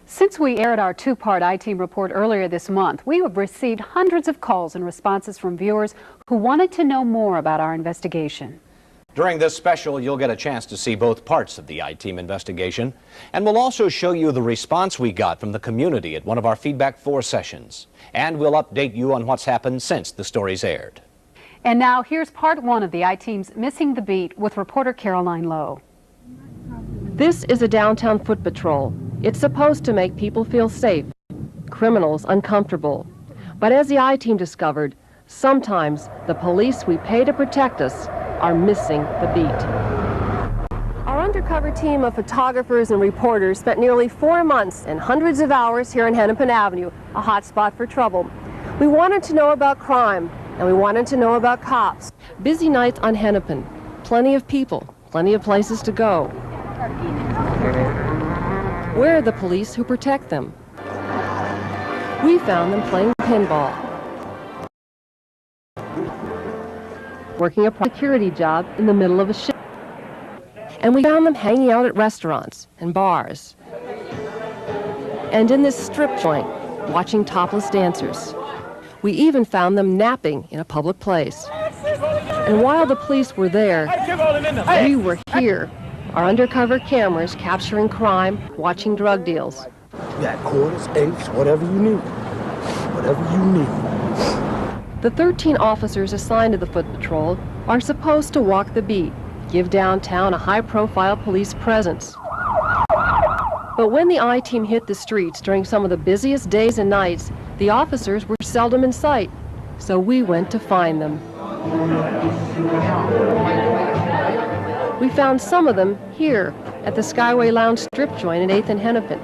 I: Since we aired our two-part I-Team report earlier this month, we have received hundreds of calls and responses from viewers who wanted to know more about our investigation.
J: During this special, you'll get a chance to see both parts of the I-Team investigation, and we'll also show you the response we got from the community at one of our Feedback 4 sessions. And we'll update you on what's happened since the stories aired.
I: And now here's part 1 of the I-Team's Missing the Beat with reporter Caroline Lowe.
F: This is a downtown foot patrol. It's supposed to make people feel safe, criminals uncomfortable. But as the I-Team discovered, sometimes the police we pay to protect us are missing the beat. Our undercover team of photographers and reporters spent nearly 4 months and hundreds of hours here on Hennepin Avenue, a hot spot for trouble. We wanted to know about crime, and we wanted to know about cops. Busy nights on Hennepin, plenty of people, plenty of places to go. Where are the police who protect them? We found them playing pinball, working a security job in the middle of a shift. And we found them hanging out at restaurants and bars. And in this strip joint, watching topless dancers. We even found them napping in a public place. And while the police were there, we were here. Our undercover cameras capturing crime, watching drug deals.
K: You got quarters, eighths, whatever you need. Whatever you need.
F: The 13 officers assigned to the Foot Patrol are supposed to walk the beat, give downtown a high-profile police presence. But when the I-Team hit the streets during some of the busiest days and nights, the officers were seldom in sight, so we went to find them. We found some of them here at the Skyway Lounge strip joint at 8th and Hennepin.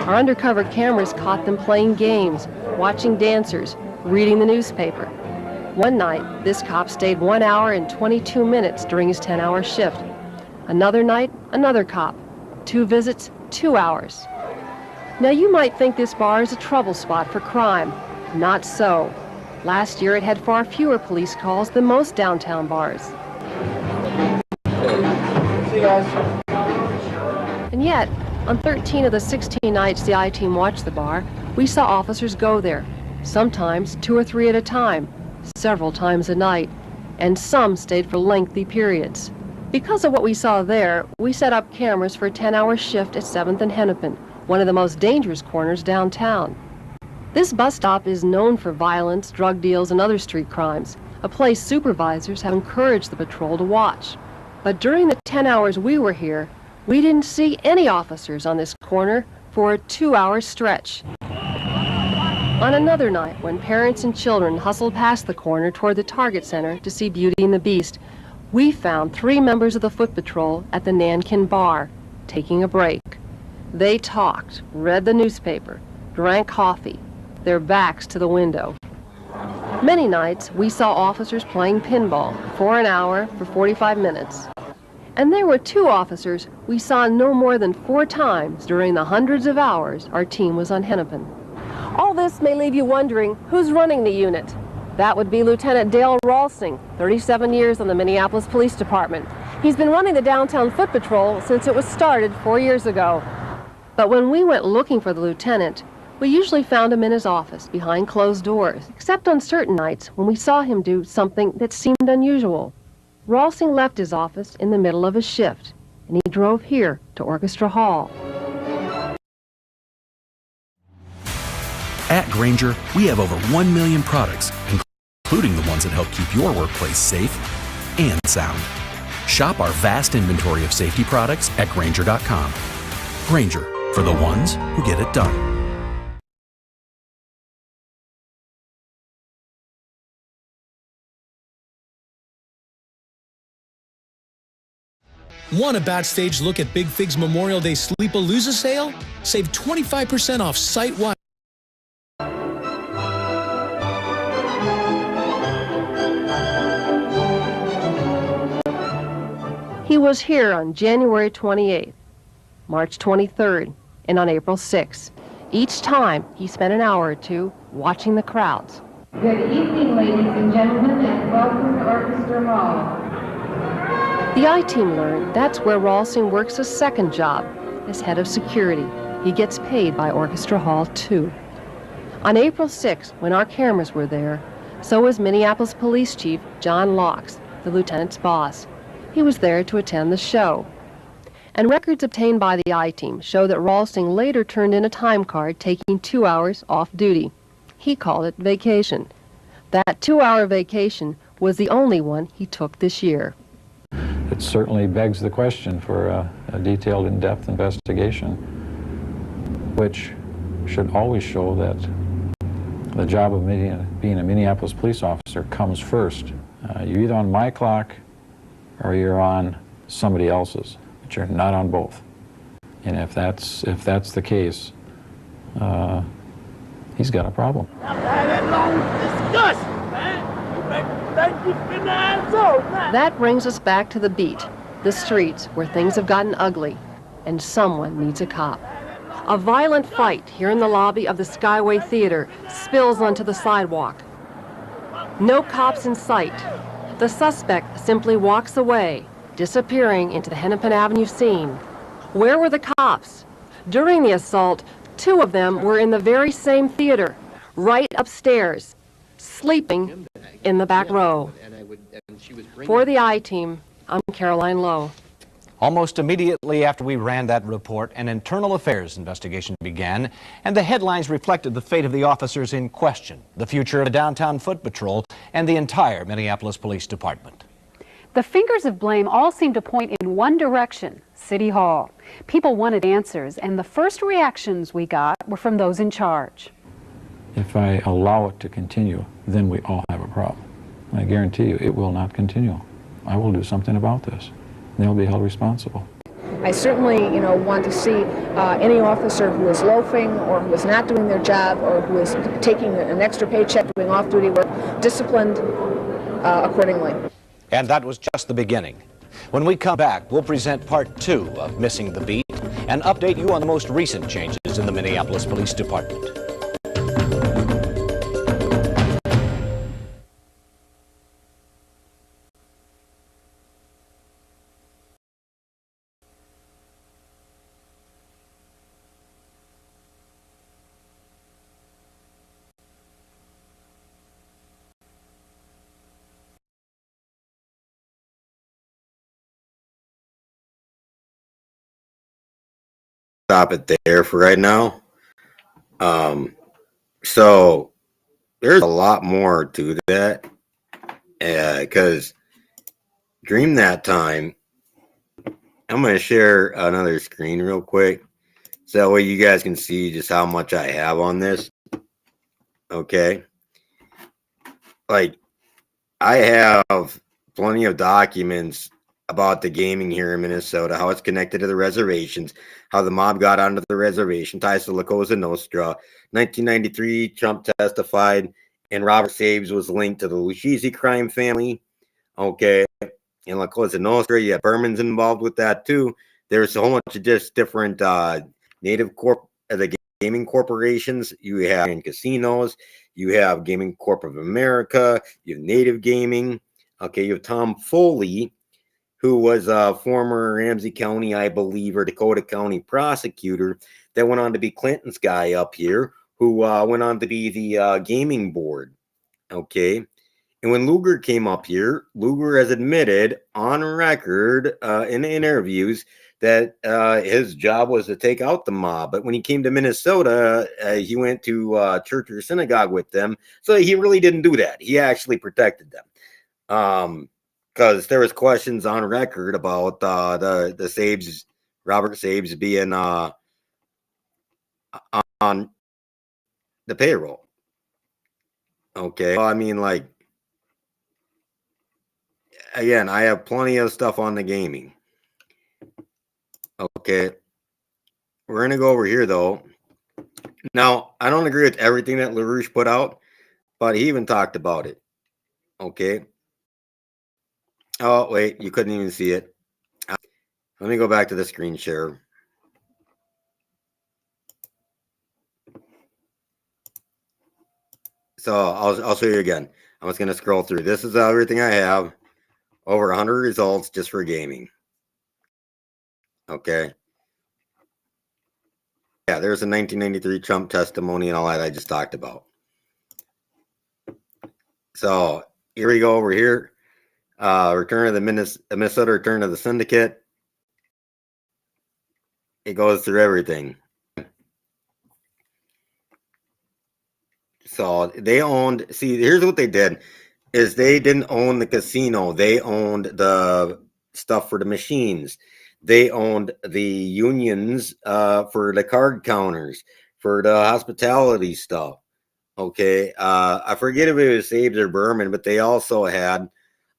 F: Our undercover cameras caught them playing games, watching dancers, reading the newspaper. One night, this cop stayed 1 hour and 22 minutes during his 10-hour shift. Another night, another cop. 2 visits, 2 hours. Now you might think this bar is a trouble spot for crime. Not so. Last year it had far fewer police calls than most downtown bars. And yet, on 13 of the 16 nights the I-Team watched the bar, we saw officers go there, sometimes 2 or 3 at a time, several times a night, and some stayed for lengthy periods. Because of what we saw there, we set up cameras for a 10-hour shift at 7th and Hennepin, one of the most dangerous corners downtown. This bus stop is known for violence, drug deals, and other street crimes, a place supervisors have encouraged the patrol to watch. But during the 10 hours we were here, we didn't see any officers on this corner for a 2-hour stretch. On another night, when parents and children hustled past the corner toward the Target Center to see Beauty and the Beast, we found 3 members of the Foot Patrol at the Nankin Bar, taking a break. They talked, read the newspaper, drank coffee, their backs to the window. Many nights, we saw officers playing pinball for an hour for 45 minutes. And there were 2 officers we saw no more than 4 times during the hundreds of hours our team was on Hennepin. All this may leave you wondering who's running the unit. That would be Lieutenant Dale Rawlsing, 37 years on the Minneapolis Police Department. He's been running the Downtown Foot Patrol since it was started 4 years ago. But when we went looking for the lieutenant, We usually found him in his office, behind closed doors, except on certain nights when we saw him do something that seemed unusual. Rawlsing left his office in the middle of his shift, and he drove here to Orchestra Hall.
L: At Grainger, we have over 1 million products, including the ones that help keep your workplace safe and sound. Shop our vast inventory of safety products at Grainger.com. Grainger, for the ones who get it done.
M: Want a backstage look at Big Fig's Memorial Day Sleepalooza sale? Save 25% off site-wide.
F: He was here on January 28th, March 23rd, and on April 6th. Each time, he spent an hour or two watching the crowds.
N: Good evening, ladies and gentlemen, and welcome to Orchestra Hall.
F: The I-Team learned that's where Rawlsing works his second job, as head of security. He gets paid by Orchestra Hall, too. On April 6th, when our cameras were there, so was Minneapolis Police Chief John Locks, the lieutenant's boss. He was there to attend the show. And records obtained by the I-Team show that Rawlsing later turned in a time card taking 2 hours off duty. He called it vacation. That 2-hour vacation was the only one he took this year.
O: It certainly begs the question for a detailed, in-depth investigation, which should always show that the job of being a Minneapolis police officer comes first. You're either on my clock or you're on somebody else's, but you're not on both. And if that's the case, he's got a problem.
F: That brings us back to the beat, the streets where things have gotten ugly, and someone needs a cop. A violent fight here in the lobby of the Skyway Theater spills onto the sidewalk. No cops in sight. The suspect simply walks away, disappearing into the Hennepin Avenue scene. Where were the cops? During the assault, 2 of them were in the very same theater, right upstairs, sleeping in the back row. For the I-Team, I'm Caroline Lowe.
J: Almost immediately after we ran that report, an internal affairs investigation began, and the headlines reflected the fate of the officers in question, the future of the downtown foot patrol, and the entire Minneapolis Police Department.
I: The fingers of blame all seem to point in one direction, City Hall. People wanted answers, and the first reactions we got were from those in charge.
O: If I allow it to continue, then we all have a problem. I guarantee you, it will not continue. I will do something about this. They'll be held responsible.
P: I certainly, want to see any officer who is loafing or who is not doing their job or who is taking an extra paycheck doing off-duty work disciplined accordingly.
J: And that was just the beginning. When we come back, we'll present part 2 of Missing the Beat and update you on the most recent changes in the Minneapolis Police Department.
A: Stop it there for right now. So there's a lot more to that, because during that time, I'm going to share another screen real quick so that way you guys can see just how much I have on this. Okay, like I have plenty of documents about the gaming here in Minnesota, how it's connected to the reservations, how the mob got onto the reservation, ties to La Cosa Nostra. 1993, Trump testified, and Robert Sabes was linked to the Lucchese crime family. Okay, in La Cosa Nostra, you have Berman's involved with that too. There's a whole bunch of just different the gaming corporations. You have in casinos, you have Gaming Corp of America, you have Native Gaming. Okay, you have Tom Foley, who was a former Ramsey County, I believe, or Dakota County prosecutor that went on to be Clinton's guy up here, who went on to be the gaming board. Okay. And when Lugar came up here, Lugar has admitted on record in interviews that his job was to take out the mob. But when he came to Minnesota, he went to church or synagogue with them. So he really didn't do that. He actually protected them. Because there was questions on record about the Sabes, Robert Sabes being on the payroll. Okay. Well, I mean, like, again, I have plenty of stuff on the gaming. Okay. We're going to go over here, though. Now, I don't agree with everything that LaRouche put out, but he even talked about it. Okay. Oh, wait. You couldn't even see it. Let me go back to the screen share. So I'll show you again. I'm just going to scroll through. This is everything I have. Over 100 results just for gaming. Okay. Yeah, there's a 1993 Trump testimony and all that I just talked about. So here we go over here. Return of the Minnesota Return of the Syndicate. It goes through everything. So they owned, see, here's what they did, is they didn't own the casino. They owned the stuff for the machines. They owned the unions for the card counters, for the hospitality stuff. Okay. I forget if it was Sabes or Berman, but they also had,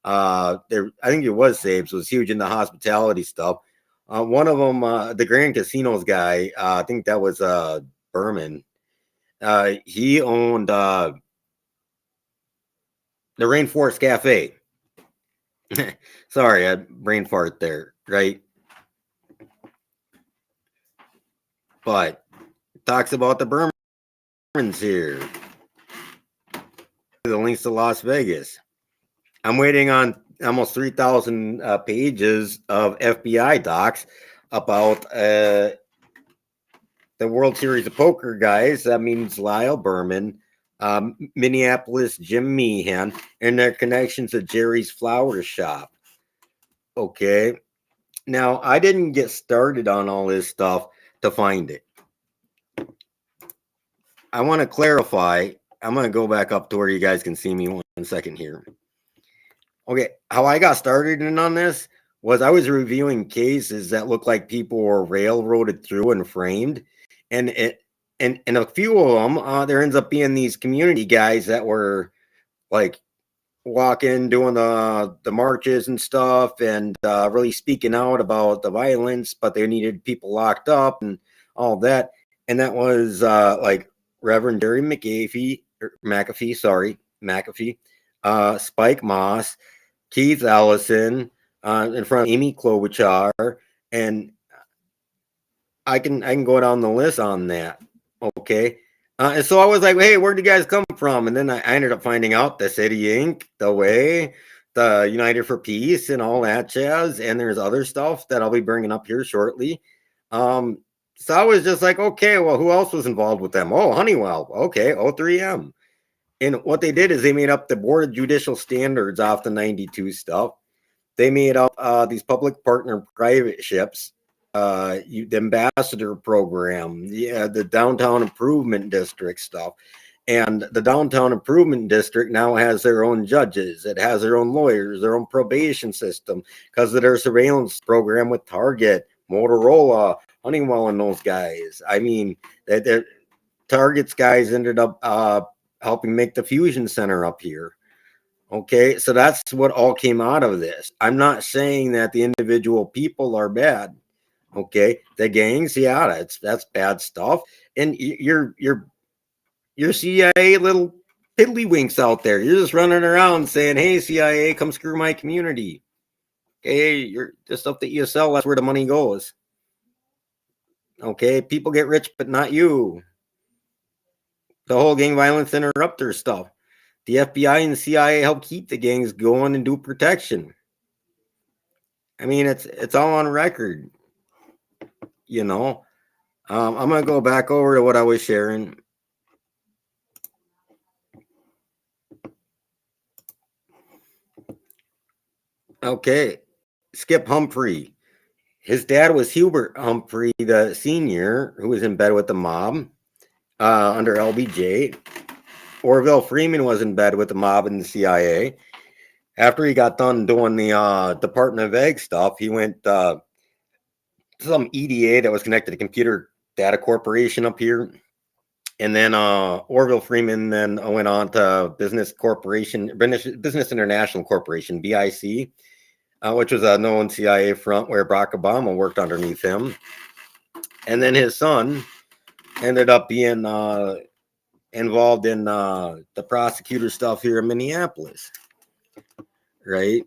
A: I think it was Sabes, was huge in the hospitality stuff. One of them, the Grand Casinos guy, I think that was Berman. He owned the Rainforest Cafe. Sorry, I brain fart there, right? But talks about the Bermans here. The links to Las Vegas. I'm waiting on almost 3,000 pages of FBI docs about the World Series of Poker guys. That means Lyle Berman, Minneapolis Jim Meehan, and their connections to Jerry's Flower Shop. Okay. Now, I didn't get started on all this stuff to find it. I want to clarify. I'm going to go back up to where you guys can see me 1 second here. Okay. How I got started in on this was I was reviewing cases that looked like people were railroaded through and framed. And a few of them, there ends up being these community guys that were like walking, doing the marches and stuff, and really speaking out about the violence, but they needed people locked up and all that. And that was like Reverend Jerry McAfee, Spike Moss, Keith Ellison, in front of Amy Klobuchar, and I can go down the list on that. Okay. And so I was like, hey, where'd you guys come from? And then I ended up finding out the City Inc., the Way, the United for Peace, and all that jazz. And there's other stuff that I'll be bringing up here shortly. So I was just like, okay, well, who else was involved with them? Oh, Honeywell. Okay, O3M. And what they did is they made up the Board of Judicial Standards off the 92 stuff. They made up these public partner private ships. The ambassador program, the downtown improvement district stuff. And the downtown improvement district now has their own judges. It has their own lawyers, their own probation system because of their surveillance program with Target, Motorola, Honeywell, and those guys. I mean, Target's guys ended up helping make the Fusion Center up here. Okay, so that's what all came out of this. I'm not saying that the individual people are bad. Okay, the gangs, yeah, that's bad stuff. And you're CIA little piddlywinks out there. You're just running around saying, "Hey, CIA, come screw my community." Okay, you're the stuff that you sell. That's where the money goes. Okay, people get rich, but not you. The whole gang violence interrupter stuff. The FBI and the CIA help keep the gangs going and do protection. I mean, it's all on record. You know, I'm gonna go back over to what I was sharing. Okay, Skip Humphrey. His dad was Hubert Humphrey, the senior, who was in bed with the mob under LBJ. Orville Freeman was in bed with the mob and the CIA. After he got done doing the Department of Ag stuff, he went to some EDA that was connected to Computer Data Corporation up here. And then Orville Freeman then went on to Business International Corporation, BIC, which was a known CIA front where Barack Obama worked underneath him. And then his son ended up being involved in the prosecutor stuff here in Minneapolis, right?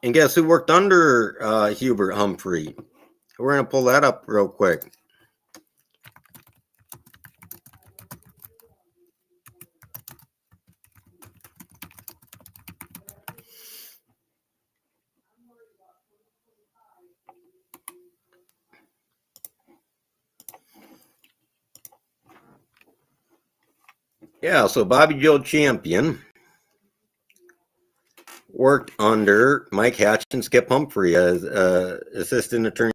A: And guess who worked under Hubert Humphrey? We're going to pull that up real quick. Yeah, so Bobby Joe Champion worked under Mike Hatch and Skip Humphrey as Assistant Attorney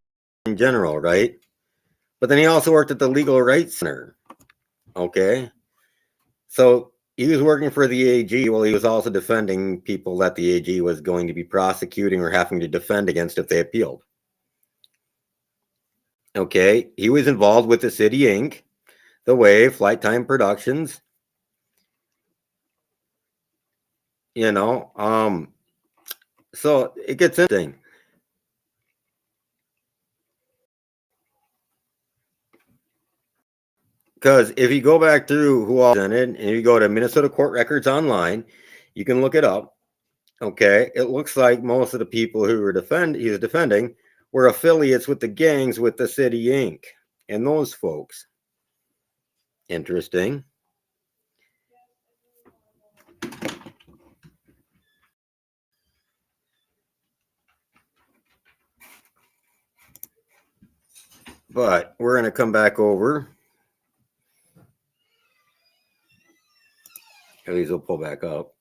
A: General, right? But then he also worked at the Legal Rights Center, okay? So he was working for the AG while he was also defending people that the AG was going to be prosecuting or having to defend against if they appealed. Okay, he was involved with the City Inc., The Wave, Flight Time Productions, you know, so it gets interesting. Because if you go back through who all presented, and you go to Minnesota Court Records online, you can look it up. Okay, it looks like most of the people who were he was defending were affiliates with the gangs with the City Inc. and those folks. Interesting. But we're going to come back over. At least we'll pull back up.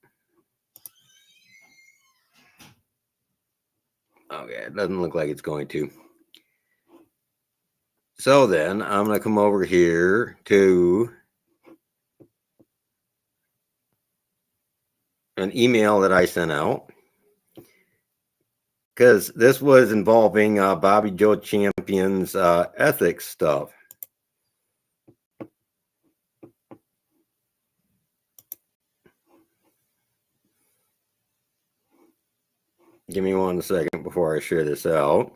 A: Okay, it doesn't look like it's going to. So then I'm going to come over here to an email that I sent out. Because this was involving Bobby Joe Champion's ethics stuff. Give me 1 second before I share this out.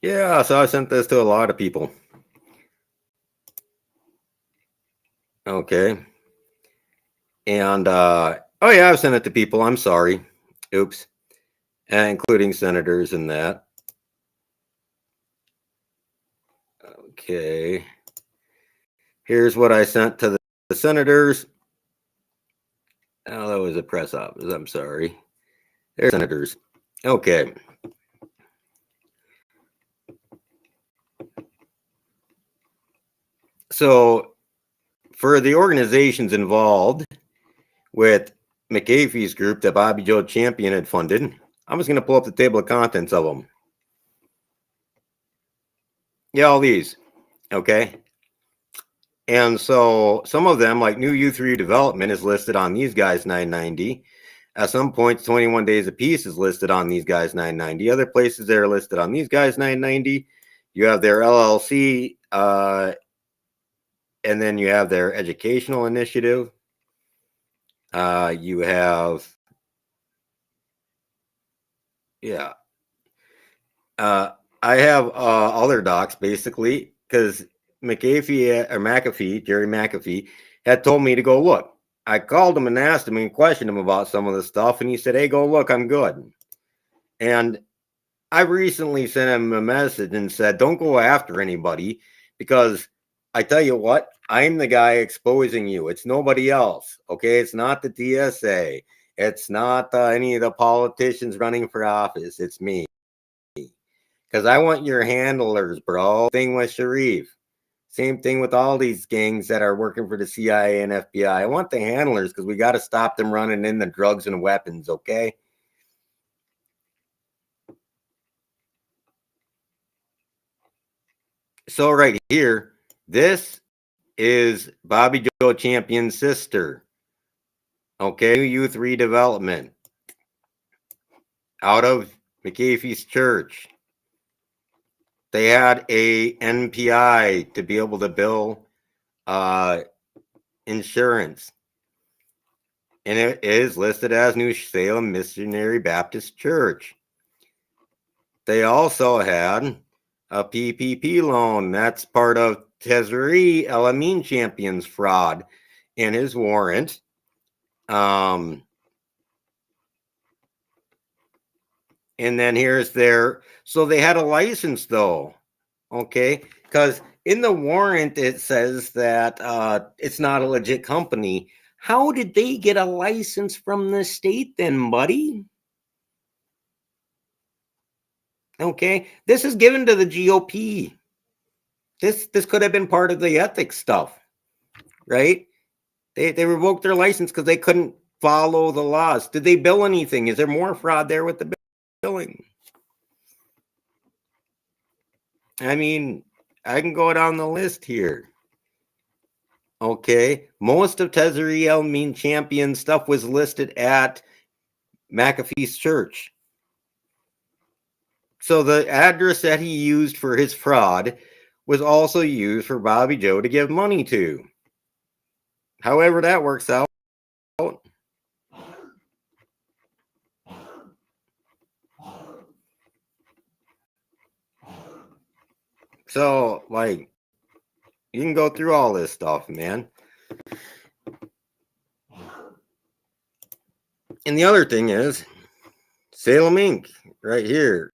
A: Yeah, so I sent this to a lot of people. Okay. And, oh yeah, I've sent it to people. I'm sorry. Oops. Including senators and that. Okay. Here's what I sent to the senators. Oh, that was a press office. I'm sorry. There's senators. Okay. So for the organizations involved with McAfee's group that Bobby Joe Champion had funded, I'm just going to pull up the table of contents of them. Yeah, all these. Okay. And so some of them, like New Youth Redevelopment, is listed on these guys 990. At some points, 21 Days of Peace is listed on these guys 990. Other places that are listed on these guys 990. You have their LLC, and then you have their educational initiative. You have, yeah. I have other docs basically because Jerry McAfee, had told me to go look. I called him and asked him and questioned him about some of the stuff, and he said, "Hey, go look, I'm good." And I recently sent him a message and said, "Don't go after anybody because I tell you what, I'm the guy exposing you. It's nobody else. Okay, it's not the TSA. It's not any of the politicians running for office. It's me. Because I want your handlers, bro. Thing with Sharif. Same thing with all these gangs that are working for the CIA and FBI. I want the handlers because we got to stop them running in the drugs and weapons, okay? So right here, this is Bobby Joe Champion's sister. Okay, youth redevelopment out of McAfee's church. They had a NPI to be able to bill insurance. And it is listed as New Salem Missionary Baptist Church. They also had a PPP loan. That's part of Tezzeri El Amin Champion's fraud in his warrant. And then here's their, so they had a license though, okay? Because in the warrant, it says that it's not a legit company. How did they get a license from the state then, buddy? Okay, this is given to the GOP. This could have been part of the ethics stuff, right? They revoked their license because they couldn't follow the laws. Did they bill anything? Is there more fraud there with the billing? I mean, I can go down the list here. Okay, most of Tezzeri El Amin Champion stuff was listed at McAfee's church. So the address that he used for his fraud was also used for Bobby Joe to give money to. However that works out. So, like, you can go through all this stuff, man. And the other thing is, Salem Inc. right here.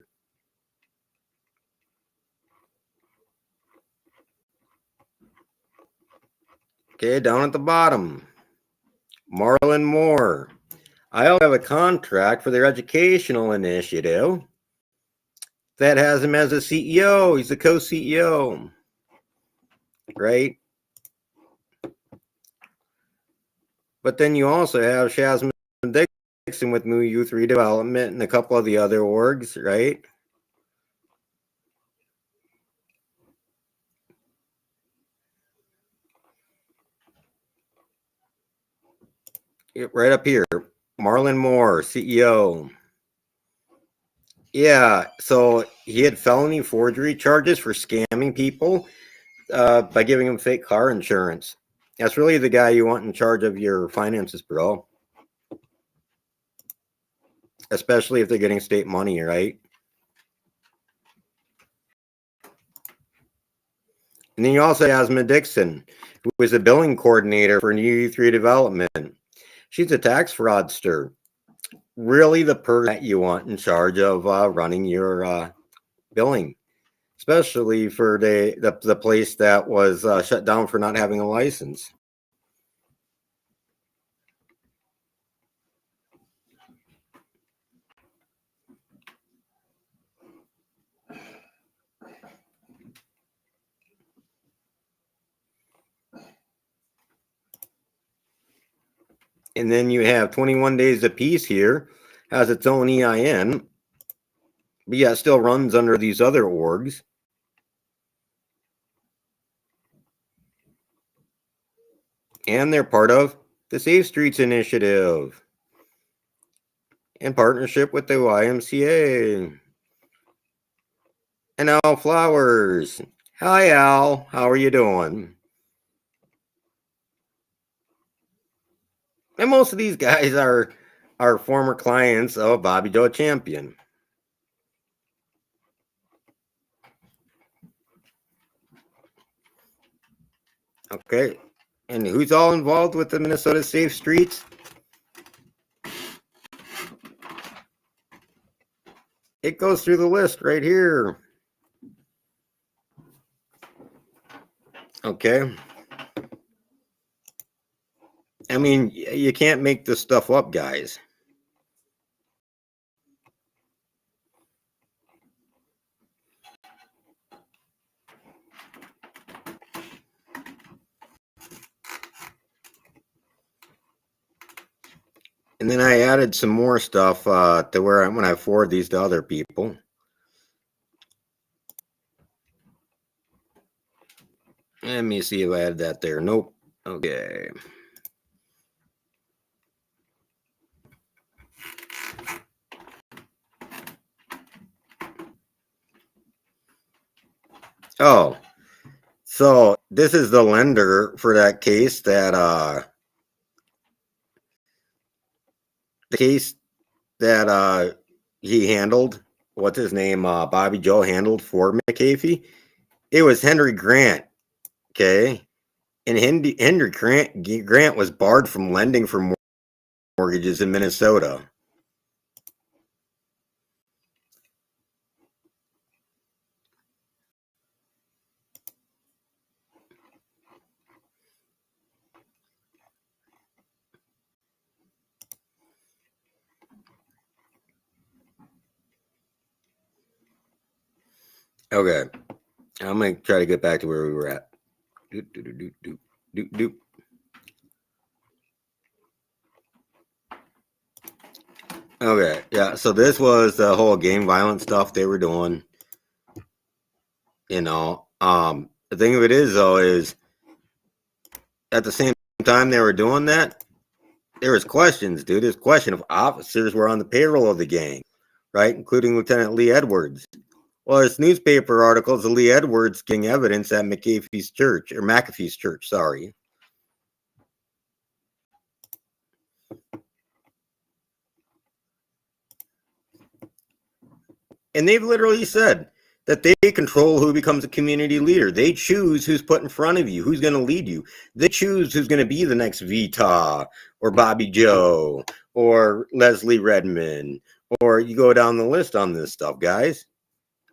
A: Okay, down at the bottom. Marlon Moore. I also have a contract for their educational initiative that has him as a CEO. He's the co-CEO. Right? But then you also have Shazman Dixon with New Youth Redevelopment and a couple of the other orgs, right? Right up here, Marlon Moore, CEO. Yeah, so he had felony forgery charges for scamming people by giving them fake car insurance. That's really the guy you want in charge of your finances, bro. Especially if they're getting state money, right? And then you also have Asma Dixon, who is a billing coordinator for New Youth Redevelopment. She's a tax fraudster. Really the person that you want in charge of running your billing, especially for the place that was shut down for not having a license. And then you have 21 Days of Peace here, has its own EIN, but yeah, it still runs under these other orgs. And they're part of the Safe Streets Initiative in partnership with the YMCA. And Al Flowers. Hi, Al. How are you doing? And most of these guys are former clients of Bobby Joe Champion. Okay. And who's all involved with the Minnesota Safe Streets? It goes through the list right here. Okay. I mean, you can't make this stuff up, guys. And then I added some more stuff to where when I forward these to other people. Let me see if I added that there. Nope. Okay. Oh, so this is the lender for that case that he handled. What's his name? Bobby Joe handled for McAfee. It was Henry Grant. Okay. And Henry Grant was barred from lending for mortgages in Minnesota. Okay. I'm going to try to get back to where we were at. Okay. Yeah. So this was the whole gang violence stuff they were doing. You know, the thing of it is, though, is at the same time they were doing that, there was questions, dude. There's question if officers were on the payroll of the gang, right? Including Lieutenant Lee Edwards. Well, there's newspaper articles of Lee Edwards getting evidence at McAfee's church, sorry. And they've literally said that they control who becomes a community leader. They choose who's put in front of you, who's going to lead you. They choose who's going to be the next Vita or Bobby Joe or Leslie Redmond, or you go down the list on this stuff, guys.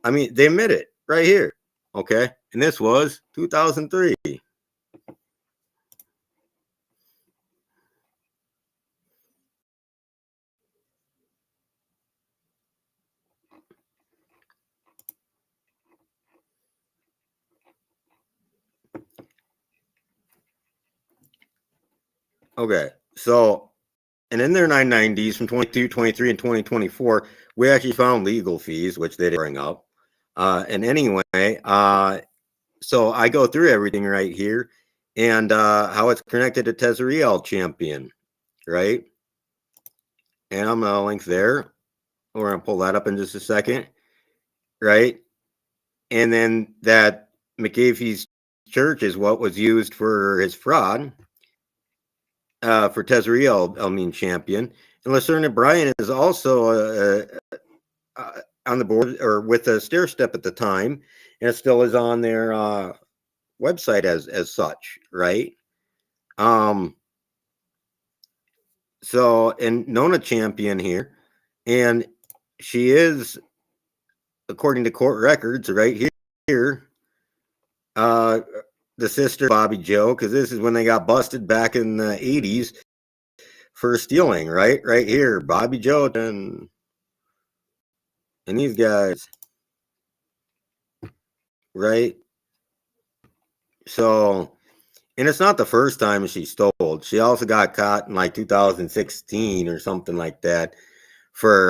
A: I mean, they admit it right here. Okay. And this was 2003. Okay. So, and in their 990s from 22, 23, and 2024, we actually found legal fees, which they didn't bring up. And anyway, so I go through everything right here and how it's connected to Tezeriel champion, right? And I'm going to link there. We're going to pull that up in just a second, right? And then that McAfee's church is what was used for his fraud for Tezeriel, champion. And Lacerna Bryan is also on the board or with a stair step at the time, and it still is on their website as such, right? So, and Nona champion here, and she is, according to court records, right here, the sister Bobby Joe, because this is when they got busted back in the 80s for stealing, right here, Bobby Joe and these guys, right? So, and it's not the first time she stole. She also got caught in like 2016 or something like that for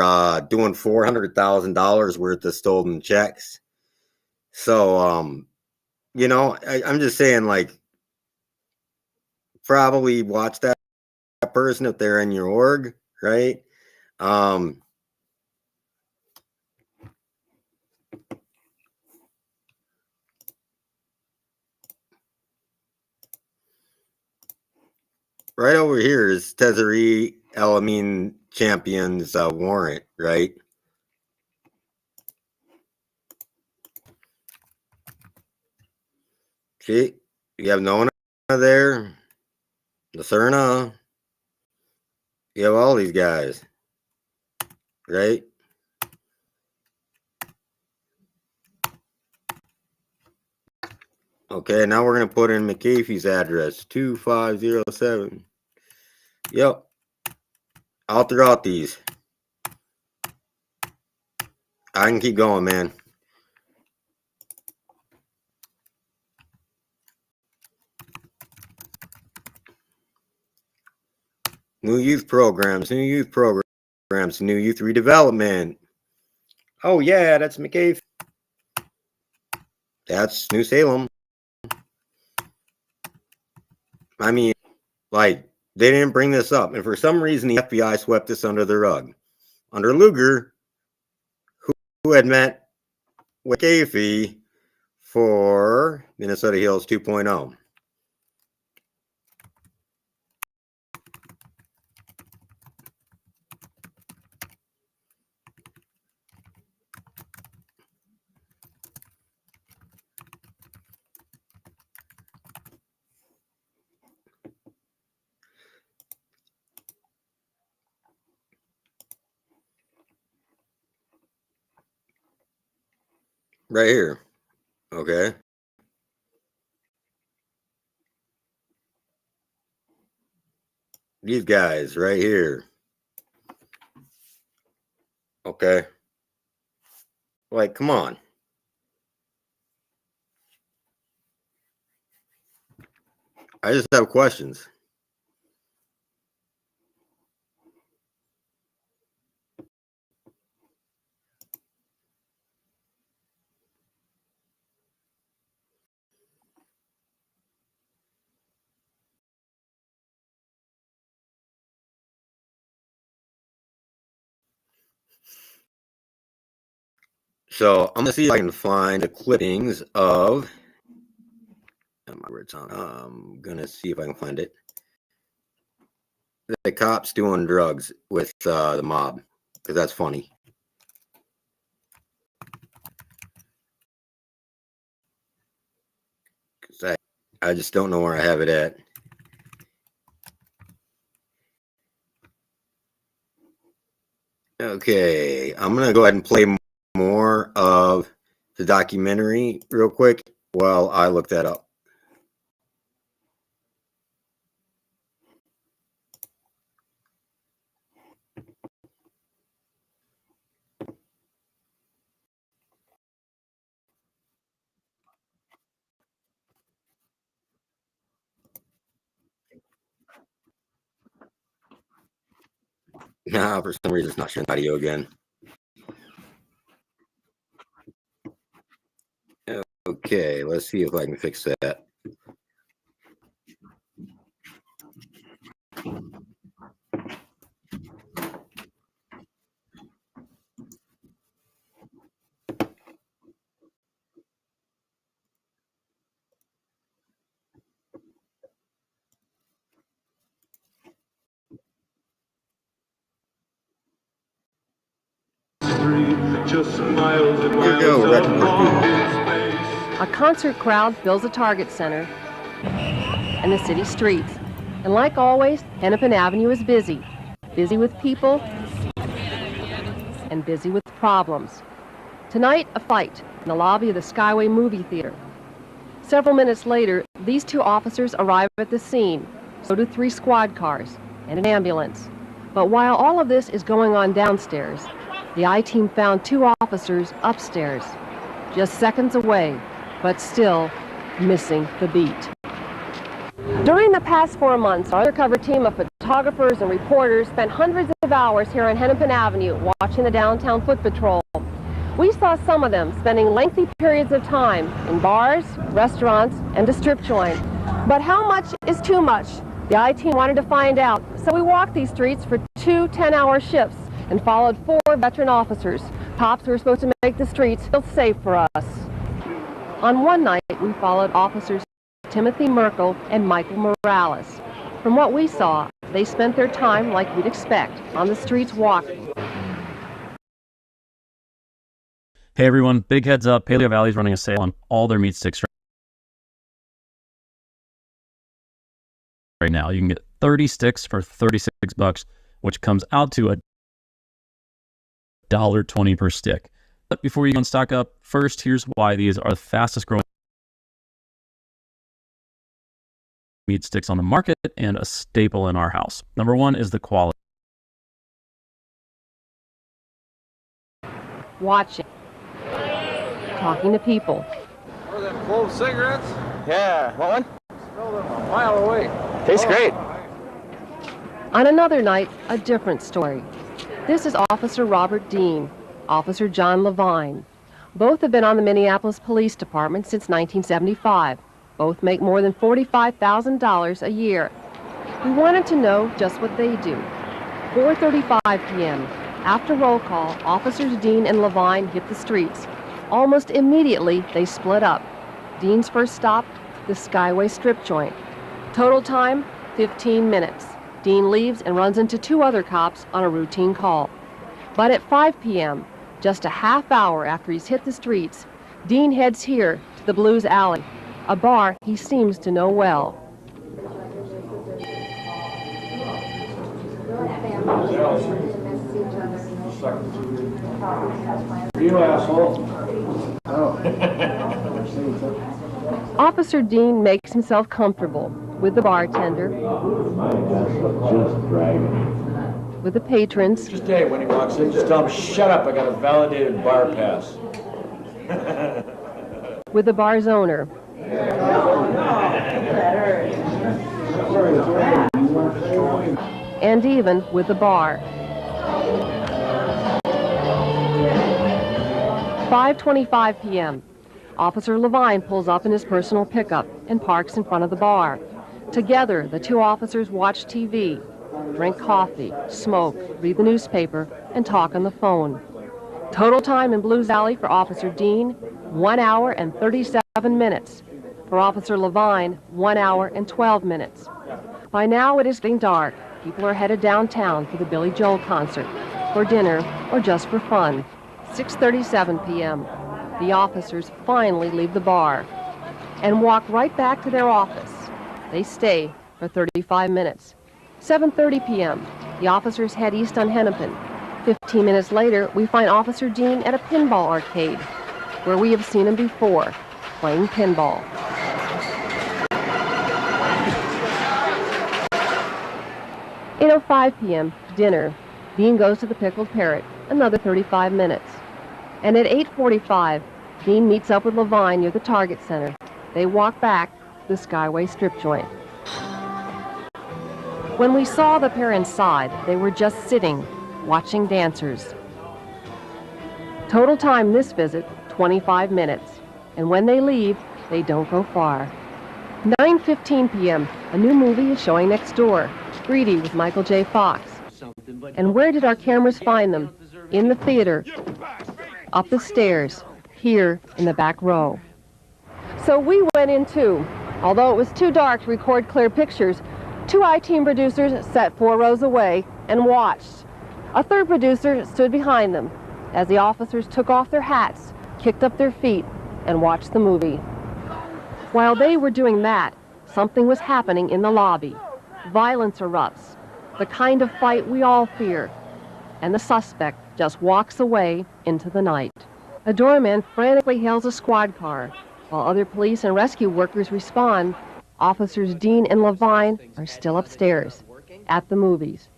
A: doing $400,000 worth of stolen checks. So, you know, I'm just saying, like, probably watch that person if they're in your org, right? Right over here is Tezeri Elamine Champion's warrant, right? See, you have Nona there, Lacerna, you have all these guys, right? Okay, now we're going to put in McAfee's address, 2507. Yep. I'll throw out these. I can keep going, man. New youth programs, new youth redevelopment. Oh yeah, that's McCabe. That's New Salem. I mean, like, they didn't bring this up, and for some reason the FBI swept this under the rug. Under Lugar, who had met with Gafey for Minnesota Hills 2.0. Right here. Okay. These guys right here. Okay. Like, come on. I just have questions. So I'm gonna see if I can find the clippings of I'm gonna see if I can find it. The cops doing drugs with the mob, because that's funny. Because I just don't know where I have it at. Okay, I'm gonna go ahead and play more of the documentary real quick while I look that up. Nah, for some reason it's not showing audio again. Okay, let's see if I can fix that.
B: Just miles and miles
F: A concert crowd fills the Target Center and the city streets. And like always, Hennepin Avenue is busy. Busy with people and busy with problems. Tonight, a fight in the lobby of the Skyway movie theater. Several minutes later, these two officers arrive at the scene. So do 3 squad cars and an ambulance. But while all of this is going on downstairs, the I-Team found 2 officers upstairs, just seconds away, but still missing the beat. During the past 4 months, our undercover team of photographers and reporters spent hundreds of hours here on Hennepin Avenue watching the downtown foot patrol. We saw some of them spending lengthy periods of time in bars, restaurants, and a strip joint. But how much is too much? The I-Team wanted to find out, so we walked these streets for 2 10-hour shifts and followed 4 veteran officers, cops who were supposed to make the streets feel safe for us. On one night, we followed officers Timothy Merkel and Michael Morales. From what we saw, they spent their time like we'd expect, on the streets walking.
Q: Hey everyone, big heads up, Paleo Valley's running a sale on all their meat sticks right now. You can get 30 sticks for $36, which comes out to $1.20 per stick. But before you go and stock up, first here's why these are the fastest growing meat sticks on the market and a staple in our house. Number one is the quality.
F: Watching. Talking to people.
R: What are them, clove cigarettes?
S: Yeah, what one?
R: Smell them a mile away.
S: Tastes great.
F: On another night, a different story. This is Officer Robert Dean, Officer John Levine. Both have been on the Minneapolis Police Department since 1975. Both make more than $45,000 a year. We wanted to know just what they do. 4:35 p.m. After roll call, Officers Dean and Levine hit the streets. Almost immediately, they split up. Dean's first stop, the Skyway Strip Joint. Total time, 15 minutes. Dean leaves and runs into two other cops on a routine call. But at 5 p.m., just a half hour after he's hit the streets, Dean heads here to the Blues Alley, a bar he seems to know well.
R: You asshole.
F: Officer Dean makes himself comfortable with the bartender, with the patrons,
R: Just hey, when he walks in, just tell him, shut up, I got a validated bar pass.
F: with the bar's owner, and even with the bar. 5:25 p.m. Officer Levine pulls up in his personal pickup and parks in front of the bar. Together, the two officers watch TV, drink coffee, smoke, read the newspaper, and talk on the phone. Total time in Blues Alley for Officer Dean, 1 hour and 37 minutes. For Officer Levine, 1 hour and 12 minutes. By now it is getting dark. People are headed downtown for the Billy Joel concert, for dinner, or just for fun. 6:37 p.m. The officers finally leave the bar and walk right back to their office. They stay for 35 minutes. 7:30 p.m. The officers head east on Hennepin. 15 minutes later, we find Officer Dean at a pinball arcade, where we have seen him before, playing pinball. 8:05 p.m., dinner. Dean goes to the Pickled Parrot, another 35 minutes. And at 8:45, Dean meets up with Levine near the Target Center. They walk back to the Skyway Strip Joint. When we saw the pair inside, they were just sitting, watching dancers. Total time this visit, 25 minutes. And when they leave, they don't go far. 9:15 p.m., a new movie is showing next door, Greedy with Michael J. Fox. And where did our cameras find them? In the theater, up the stairs, here in the back row. So we went in too. Although it was too dark to record clear pictures, two I-Team producers sat 4 rows away and watched. A third producer stood behind them as the officers took off their hats, kicked up their feet, and watched the movie. While they were doing that, something was happening in the lobby. Violence erupts, the kind of fight we all fear, and the suspect just walks away into the night. A doorman frantically hails a squad car. While other police and rescue workers respond, Officers Dean and Levine are still upstairs, at the movies.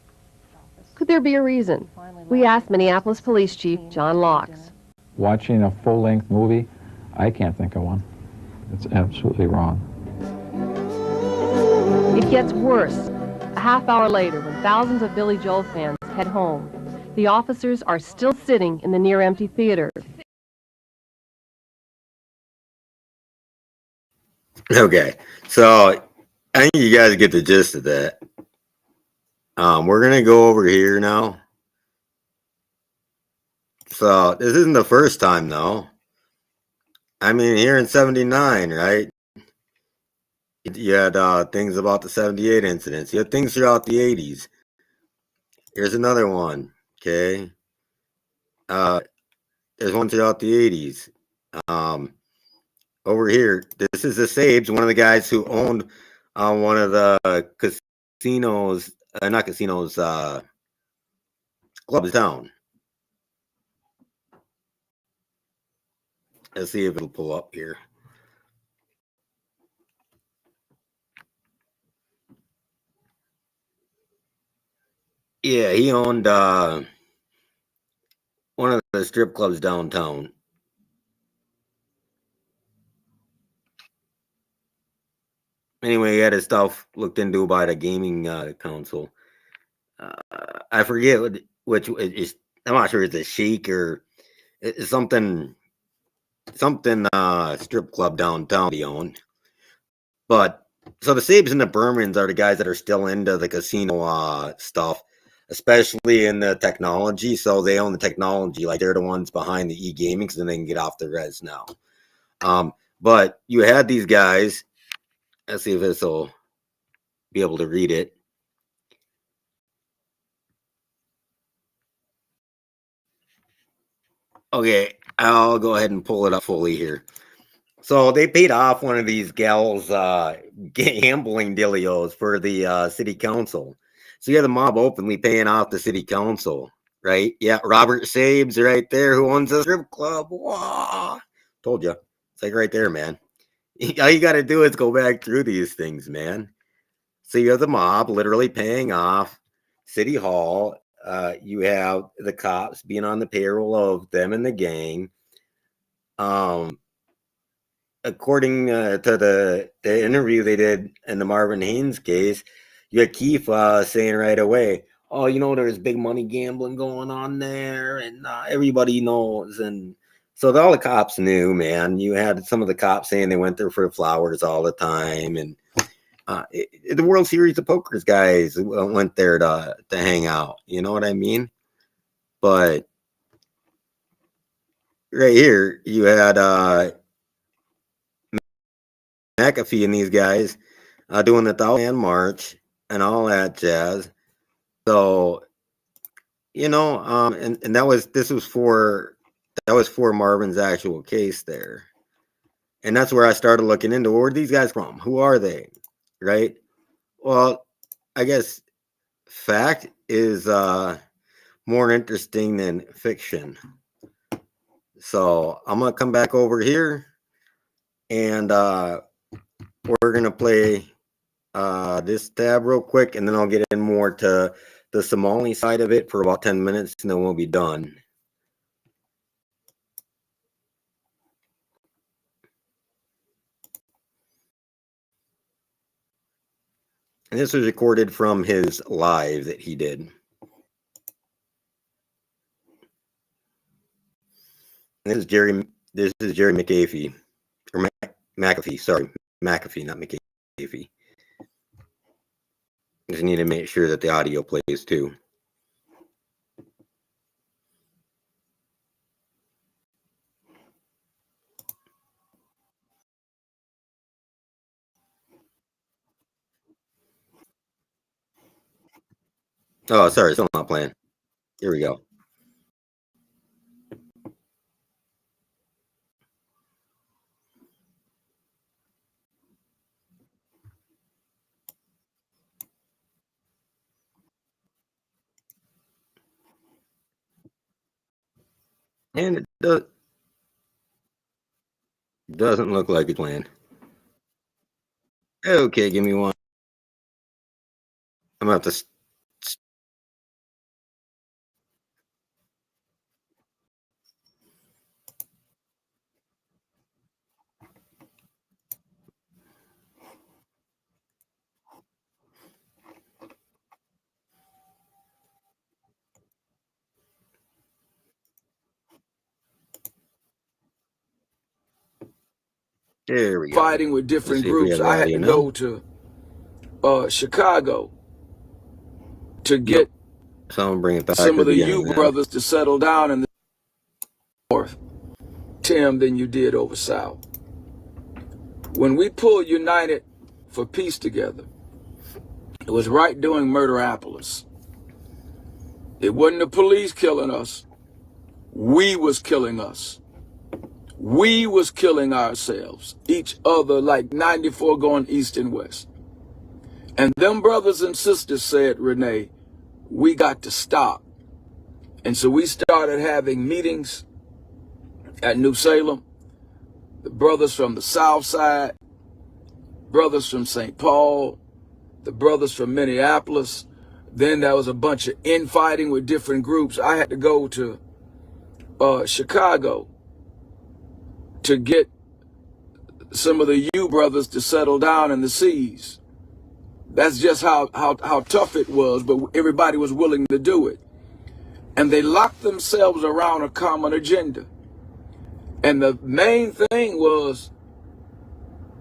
F: Could there be a reason? We asked Minneapolis Police Chief John Locks.
O: Watching a full-length movie, I can't think of one. It's absolutely wrong.
F: It gets worse. A half hour later, when thousands of Billy Joel fans head home, the officers are still sitting in the near-empty theater.
A: Okay, so I think you guys get the gist of that. We're gonna go over here now. So this isn't the first time, though. I mean, here in '79, right? You had things about the '78 incidents. You had things throughout the '80s. Here's another one. Okay. There's one throughout the '80s. Over here, this is the Sabes, one of the guys who owned one of the casinos, not casinos, clubs down. Let's see if it'll pull up here. Yeah, he owned one of the strip clubs downtown. Anyway, he had his stuff looked into by the gaming council. I forget which is. I'm not sure it's a chic or it's something strip club downtown he owned. But so the Sabes and the Bermans are the guys that are still into the casino stuff, especially in the technology. So they own the technology, like they're the ones behind the e-gaming, so they can get off the res now. But you had these guys. Let's see if this will be able to read it. Okay, I'll go ahead and pull it up fully here. So they paid off one of these gals' gambling dealios for the city council. So you have the mob openly paying off the city council, right? Yeah, Robert Sabes right there, who owns a strip club. Whoa. Told you. It's like right there, man. All you got to do is go back through these things, man. So you have the mob literally paying off City Hall. You have the cops being on the payroll of them and the gang. According to the interview they did in the Marvin Haynes case, you had Keefe saying right away, "Oh, you know, there's big money gambling going on there, and everybody knows." And so all the cops knew, man. You had some of the cops saying they went there for flowers all the time, and the World Series of Poker's guys went there to hang out. You know what I mean? But right here, you had McAfee and these guys doing the 1,000-man march and all that jazz. So, you know, and that was for Marvin's actual case there. And that's where I started looking into where are these guys from? Who are they? Right? Well, I guess fact is more interesting than fiction. So I'm gonna come back over here and we're gonna play this tab real quick, and then I'll get in more to the Somali side of it for about 10 minutes, and then we'll be done. And this was recorded from his live that he did. And this is Jerry McAfee, or McAfee, sorry, McAfee, not McAfee. Just need to make sure that the audio plays too. Oh, sorry, still not playing. Here we go. And it doesn't look like it's playing. Okay, give me one. I'm gonna have to. There we go.
S: Fighting with different groups. I had to go to Chicago to get
A: bring it back
S: some of the U brothers to settle down in the north, Tim, than you did over south. When we pulled United for Peace together, it was right during Murderapolis. It wasn't the police killing us. We was killing us. We was killing ourselves, each other, like 94 going east and west. And them brothers and sisters said, Renee, we got to stop. And so we started having meetings at New Salem. The brothers from the South Side, brothers from St. Paul, the brothers from Minneapolis. Then there was a bunch of infighting with different groups. I had to go to Chicago to get some of the U brothers to settle down in the seas. That's just how tough it was, but everybody was willing to do it. And they locked themselves around a common agenda. And the main thing was,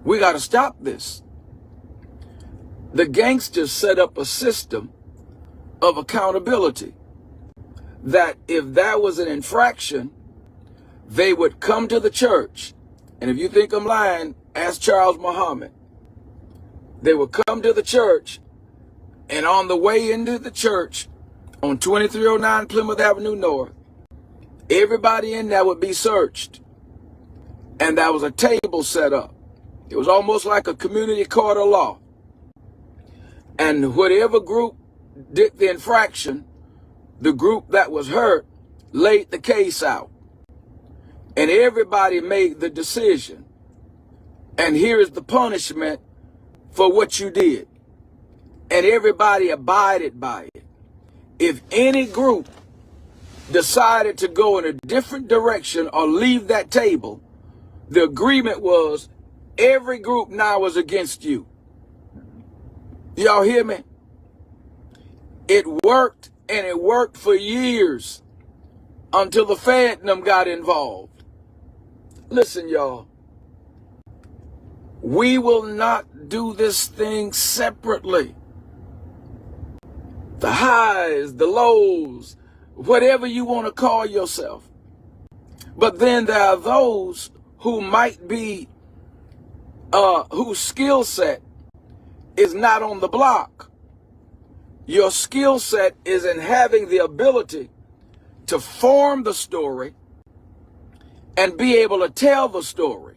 S: we got to stop this. The gangsters set up a system of accountability that if that was an infraction, they would come to the church. And if you think I'm lying, ask Charles Muhammad. They would come to the church, and on the way into the church on 2309 Plymouth Avenue North, everybody in there would be searched. And there was a table set up. It was almost like a community court of law. And whatever group did the infraction, the group that was hurt laid the case out. And everybody made the decision. And here is the punishment for what you did. And everybody abided by it. If any group decided to go in a different direction or leave that table, the agreement was every group now was against you. Y'all hear me? It worked, and it worked for years until the Fed and them got involved. Listen, y'all. We will not do this thing separately. The highs, the lows, whatever you want to call yourself. But then there are those who might be, whose skill set is not on the block. Your skill set is in having the ability to form the story and be able to tell the story.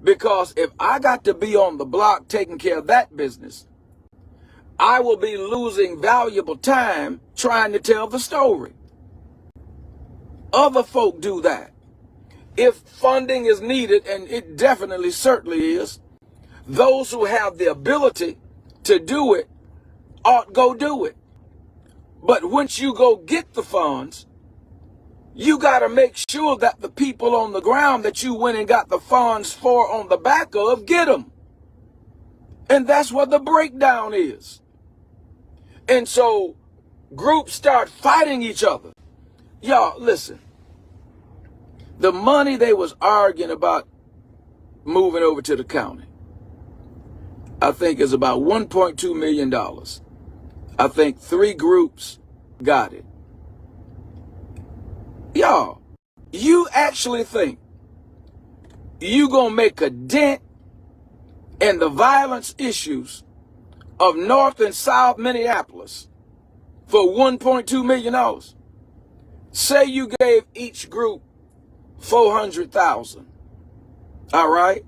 S: Because if I got to be on the block taking care of that business, I will be losing valuable time trying to tell the story. Other folk do that. If funding is needed, and it definitely certainly is, those who have the ability to do it ought go do it. But once you go get the funds, you got to make sure that the people on the ground that you went and got the funds for on the back of get them. And that's what the breakdown is. And so groups start fighting each other. Y'all, listen. The money they was arguing about moving over to the county, I think is about $1.2 million. I think 3 groups got it. Y'all, you actually think you gonna make a dent in the violence issues of North and South Minneapolis for $1.2 million? Say you gave each group $400,000. All right?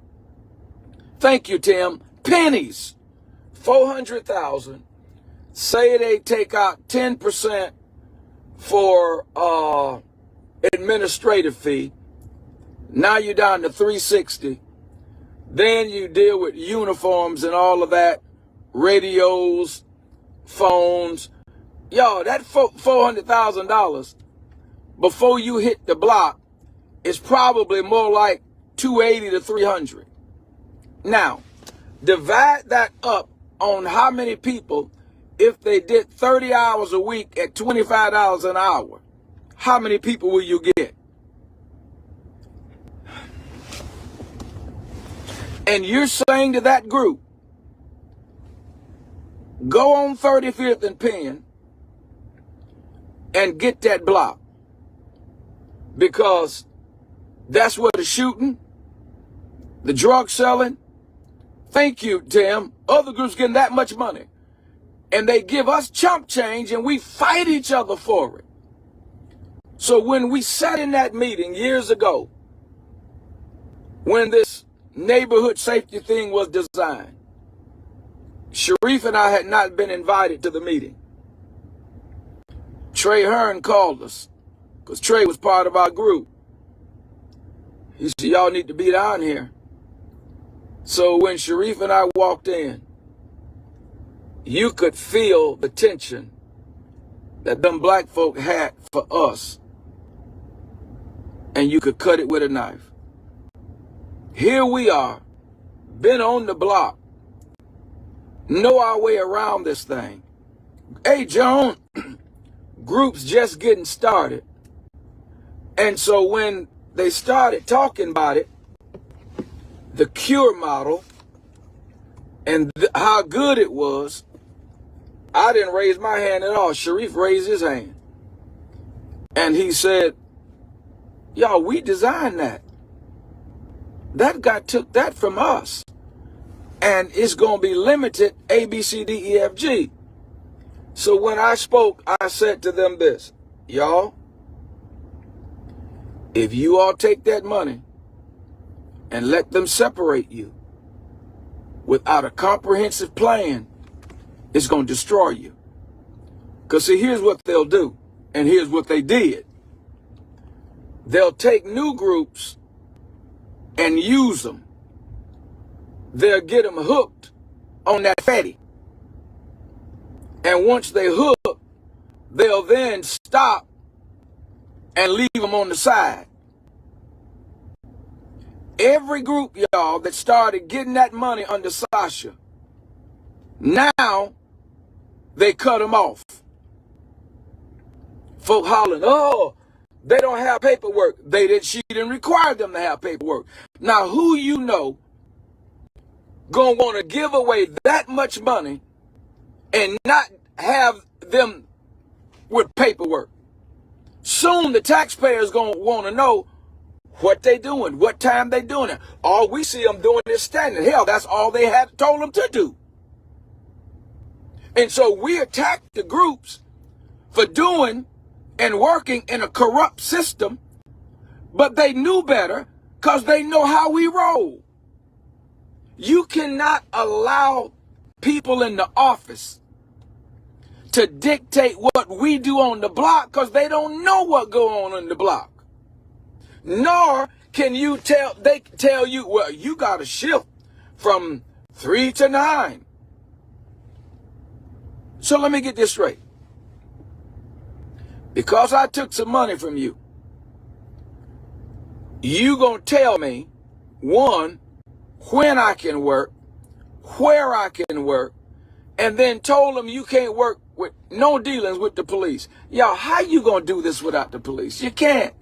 S: Thank you, Tim. Pennies. $400,000. Say they take out 10% for administrative fee. Now you're down to $360. Then you deal with uniforms and all of that, radios, phones. Y'all, that $400,000 before you hit the block is probably more like $280 to $300. Now, divide that up on how many people, if they did 30 hours a week at $25 an hour, how many people will you get? And you're saying to that group, go on 35th and Penn and get that block. Because that's where the shooting, the drug selling. Thank you, Tim. Other groups getting that much money. And they give us chump change and we fight each other for it. So when we sat in that meeting years ago, when this neighborhood safety thing was designed, Sharif and I had not been invited to the meeting. Trey Hearn called us because Trey was part of our group. He said, y'all need to be down here. So when Sharif and I walked in, you could feel the tension that them black folk had for us. And you could cut it with a knife. Here we are, been on the block know our way around this thing. Hey, Joan, groups just getting started. And so when they started talking about it, the cure model and how good it was, I didn't raise my hand at all. Sharif raised his hand. And he said, y'all, we designed that. That guy took that from us. And it's going to be limited A, B, C, D, E, F, G. So when I spoke, I said to them this, y'all, if you all take that money and let them separate you without a comprehensive plan, it's going to destroy you. Because see, here's what they'll do, and here's what they did. They'll take new groups and use them. They'll get them hooked on that fatty. And once they hook, they'll then stop and leave them on the side. Every group, y'all, that started getting that money under Sasha, now they cut them off. Folk hollering, oh, they don't have paperwork. She didn't require them to have paperwork. Now, who you know gonna want to give away that much money and not have them with paperwork? Soon the taxpayers gonna want to know what they doing, what time they doing it. All we see them doing is standing. Hell, that's all they had told them to do. And so we attack the groups for doing and working in a corrupt system, but they knew better because they know how we roll. You cannot allow people in the office to dictate what we do on the block because they don't know what goes on in the block. Nor can you they tell you, well, you got to shift from 3 to 9. So let me get this straight. Because I took some money from you, you gonna tell me, one, when I can work, where I can work, and then told them you can't work with no dealings with the police. Y'all, how you gonna do this without the police? You can't.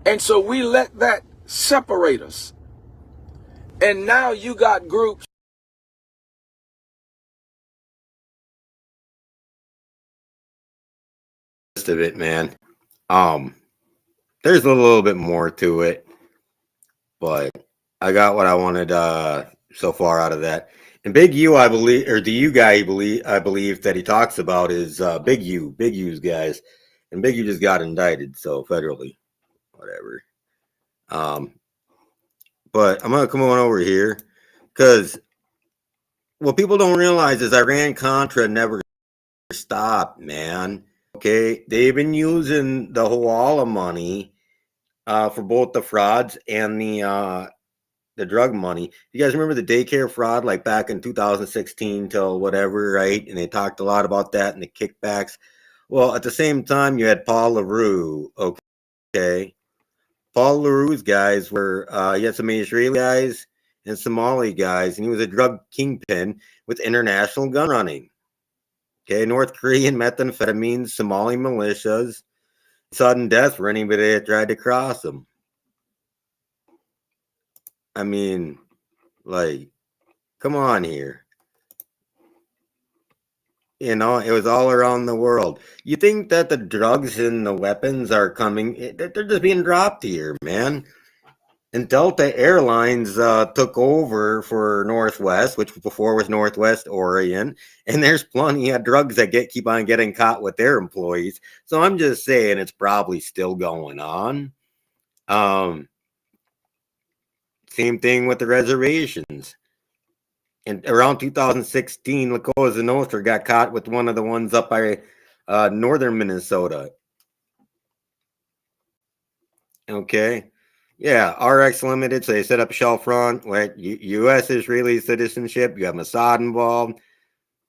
S: And so we let that separate us. And now you got groups
A: of it, man. There's a little bit more to it, but I got what I wanted so far out of that. And Big U, I believe, or the U guy, I believe that he talks about is Big U's guys, and Big U just got indicted, so federally, whatever. But I'm gonna come on over here because what people don't realize is Iran-Contra never stopped, man. Okay, they've been using the Hawala money for both the frauds and the drug money. You guys remember the daycare fraud, like back in 2016 till whatever, right? And they talked a lot about that and the kickbacks. Well, at the same time, you had Paul LaRue. Okay, Paul LaRue's guys were he had some Israeli guys and Somali guys, and he was a drug kingpin with international gun running. Okay, North Korean methamphetamine, Somali militias, sudden death for anybody that tried to cross them. I mean, like, come on here. You know, it was all around the world. You think that the drugs and the weapons are coming, they're just being dropped here, man. And Delta Airlines took over for Northwest, which before was Northwest Orient, and there's plenty of drugs that keep on getting caught with their employees. So I'm just saying it's probably still going on. Same thing with the reservations. And around 2016, La Cosa Nostra got caught with one of the ones up by northern Minnesota. Okay. Yeah, RX Limited. So they set up a shell front with U.S. Israeli citizenship. You have Mossad involved.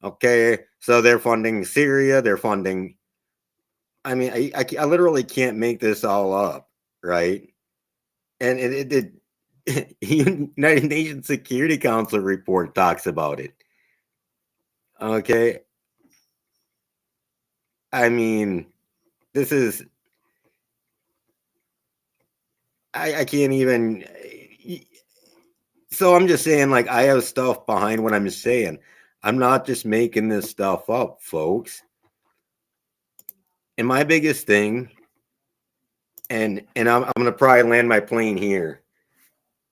A: Okay. So they're funding Syria. They're funding. I mean, I literally can't make this all up, right? And it United Nations Security Council report talks about it. Okay. I mean, this is, I can't even. So I'm just saying, like, I have stuff behind what I'm saying. I'm not just making this stuff up, folks. And my biggest thing, and I'm gonna probably land my plane here.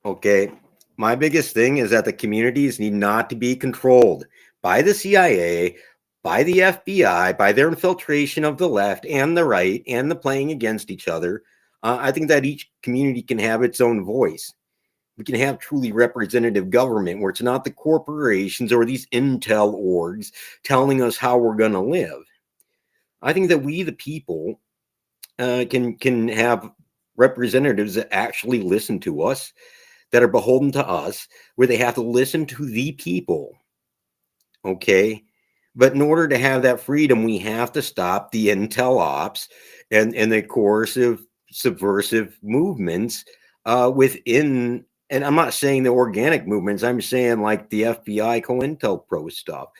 A: Okay. My biggest thing is that the communities need not to be controlled by the CIA, by the FBI, by their infiltration of the left and the right and the playing against each other. I think that each community can have its own voice. We can have truly representative government where it's not the corporations or these intel orgs telling us how we're going to live. I think that we, the people, can have representatives that actually listen to us, that are beholden to us, where they have to listen to the people. Okay. But in order to have that freedom, we have to stop the intel ops and the coercive, subversive movements within. And I'm not saying the organic movements. I'm saying like the FBI-Cointelpro stuff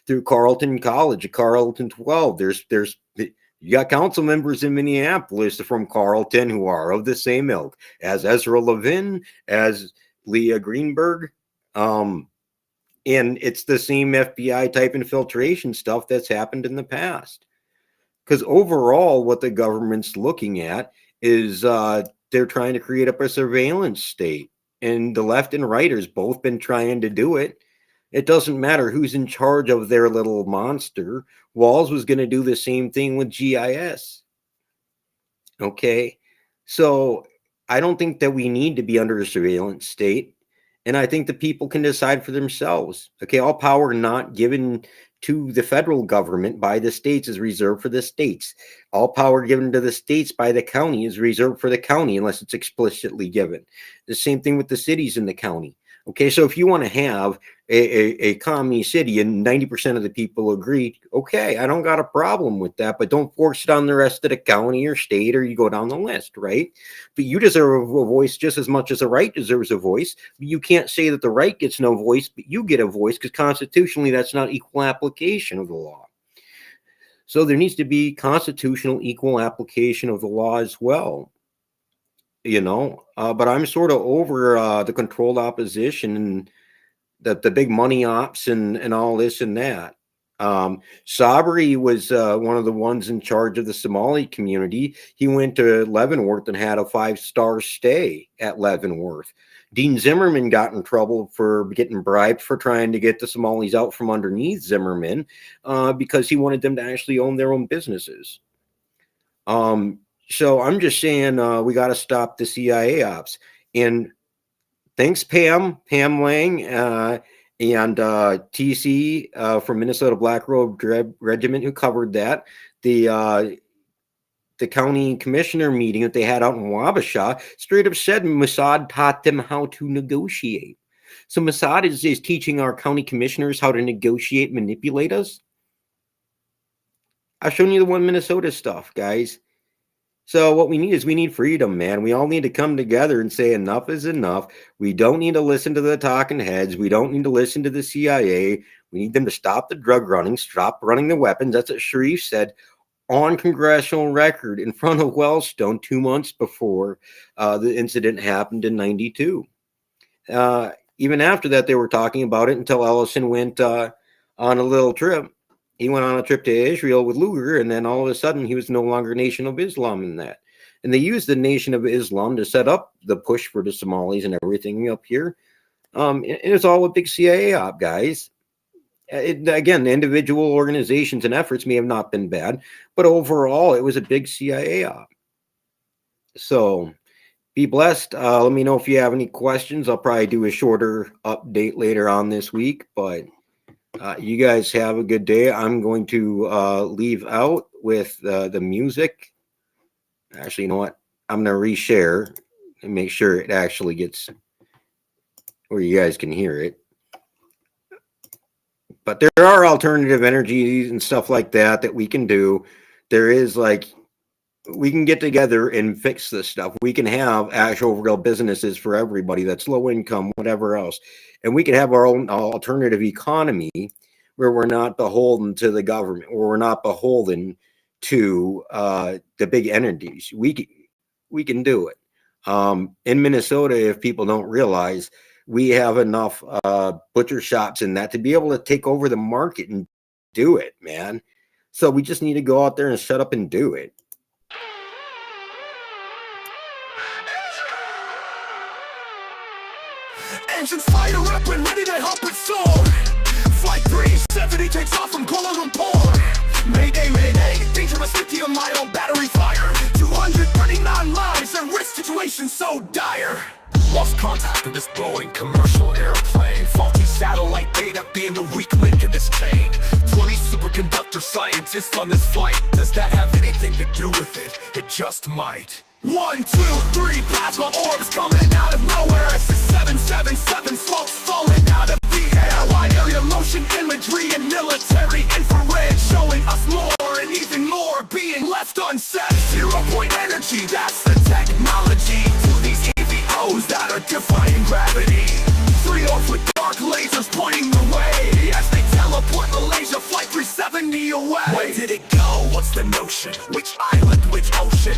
A: through Carleton College, Carleton 12. You got council members in Minneapolis from Carleton who are of the same ilk as Ezra Levin, as Leah Greenberg. And it's the same FBI type infiltration stuff that's happened in the past. Because overall, what the government's looking at is they're trying to create up a surveillance state. And the left and right has both been trying to do it. It doesn't matter who's in charge of their little monster. Walls was going to do the same thing with GIS. Okay. So I don't think that we need to be under a surveillance state. And I think the people can decide for themselves. Okay. All power not given to the federal government by the states is reserved for the states. All power given to the states by the county is reserved for the county unless it's explicitly given. The same thing with the cities in the county. Okay, so if you want to have a commie city and 90% of the people agree, okay, I don't got a problem with that, but don't force it on the rest of the county or state or you go down the list, right? But you deserve a voice just as much as the right deserves a voice. But you can't say that the right gets no voice, but you get a voice because constitutionally that's not equal application of the law. So there needs to be constitutional equal application of the law as well. But I'm sort of over the controlled opposition and the big money ops and all this and that. Sabri was one of the ones in charge of the Somali community. He went to Leavenworth and had a 5-star stay at Leavenworth. Dean Zimmerman got in trouble for getting bribed for trying to get the Somalis out from underneath Zimmerman because he wanted them to actually own their own businesses. So I'm just saying we got to stop the CIA ops. And thanks, Pam Lang and TC from Minnesota Black Robe Regiment who covered that. The county commissioner meeting that they had out in Wabasha straight up said Mossad taught them how to negotiate. So Mossad is teaching our county commissioners how to negotiate, manipulate us. I've shown you the one Minnesota stuff, guys. So what we need freedom, man. We all need to come together and say enough is enough. We don't need to listen to the talking heads. We don't need to listen to the CIA. We need them to stop the drug running, stop running the weapons. That's what Sharif said on congressional record in front of Wellstone 2 months before the incident happened in '92. Even after that, they were talking about it until Ellison went on a little trip. He went on a trip to Israel with Lugar, and then all of a sudden he was no longer Nation of Islam in that. And they used the Nation of Islam to set up the push for the Somalis and everything up here. It's all a big CIA op, guys. Again, the individual organizations and efforts may have not been bad, but overall it was a big CIA op. So be blessed. Let me know if you have any questions. I'll probably do a shorter update later on this week, but you guys have a good day. I'm going to leave out with the music. Actually, you know what? I'm going to reshare and make sure it actually gets where you guys can hear it. But there are alternative energies and stuff like that we can do. There is we can get together and fix this stuff. We can have actual real businesses for everybody that's low income, whatever else. And we can have our own alternative economy where we're not beholden to the government, or we're not beholden to the big entities. We can do it. In Minnesota, if people don't realize, we have enough butcher shops and that to be able to take over the market and do it, man. So we just need to go out there and shut up and do it.
B: Engines fire up and ready to help it soar. Flight 370 takes off from Kuala Lumpur. Mayday, mayday, dangerous lithium-ion battery fire. 239 lives and risk situation so dire. Lost contact with this Boeing commercial airplane. Faulty satellite data being the weak link in this chain. 20 superconductor scientists on this flight. Does that have anything to do with it? It just might. 1, 2, 3 plasma orbs coming out of nowhere. It's a 777 smokes falling out of the air. Wide area motion imagery and military infrared showing us more and even more being left unsaid. 0-point energy, that's the technology to these EVOs that are defying gravity. 3 off with dark lasers pointing the way as they teleport Malaysia Flight 370 away. Where did it go? What's the notion? Which island? Which ocean?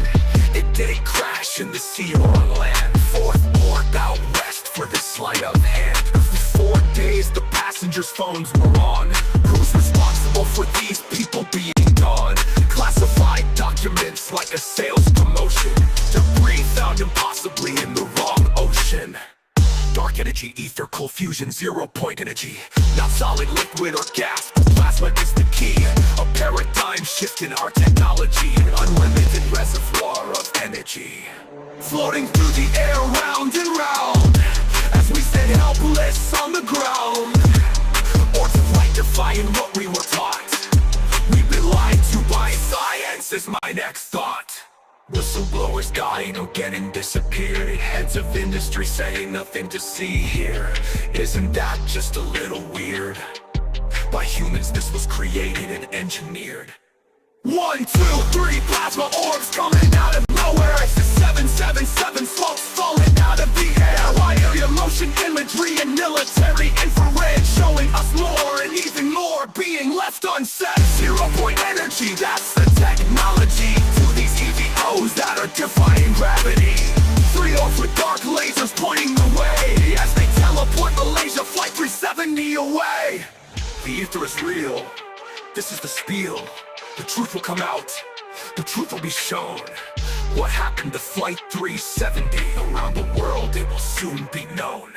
B: Did it crash in the sea or on land? 4th orb out west for this sleight of hand. For 4 days the passengers' phones were on. Who's responsible for these people being gone? Classified documents like a sales promotion. Debris found impossibly in the wrong ocean. Dark energy, ether, cold fusion, 0-point energy. Not solid, liquid, or gas. Plasma is the key. A paradigm shift in our technology. An unlimited reservoir of energy. Floating through the air round and round as we sit helpless on the ground. Orbs of light defying what we were taught. We've been lied to by science is my next thought. Whistleblowers dying or getting disappeared. Heads of industry saying nothing to see here. Isn't that just a little weird? By humans this was created and engineered. 1, 2, 3 plasma orbs coming out of nowhere. It's a 777 smokes falling out of the air. Wide area motion imagery and military infrared showing us more and even more being left unsaid. 0-point energy, that's the technology to these EVOs that are defying gravity. 3 off with dark lasers pointing the way as they teleport Malaysia Flight 370 away. The ether is real. This is the spiel. The truth will come out. The truth will be shown. What happened to Flight 370? Around the world it will soon be known.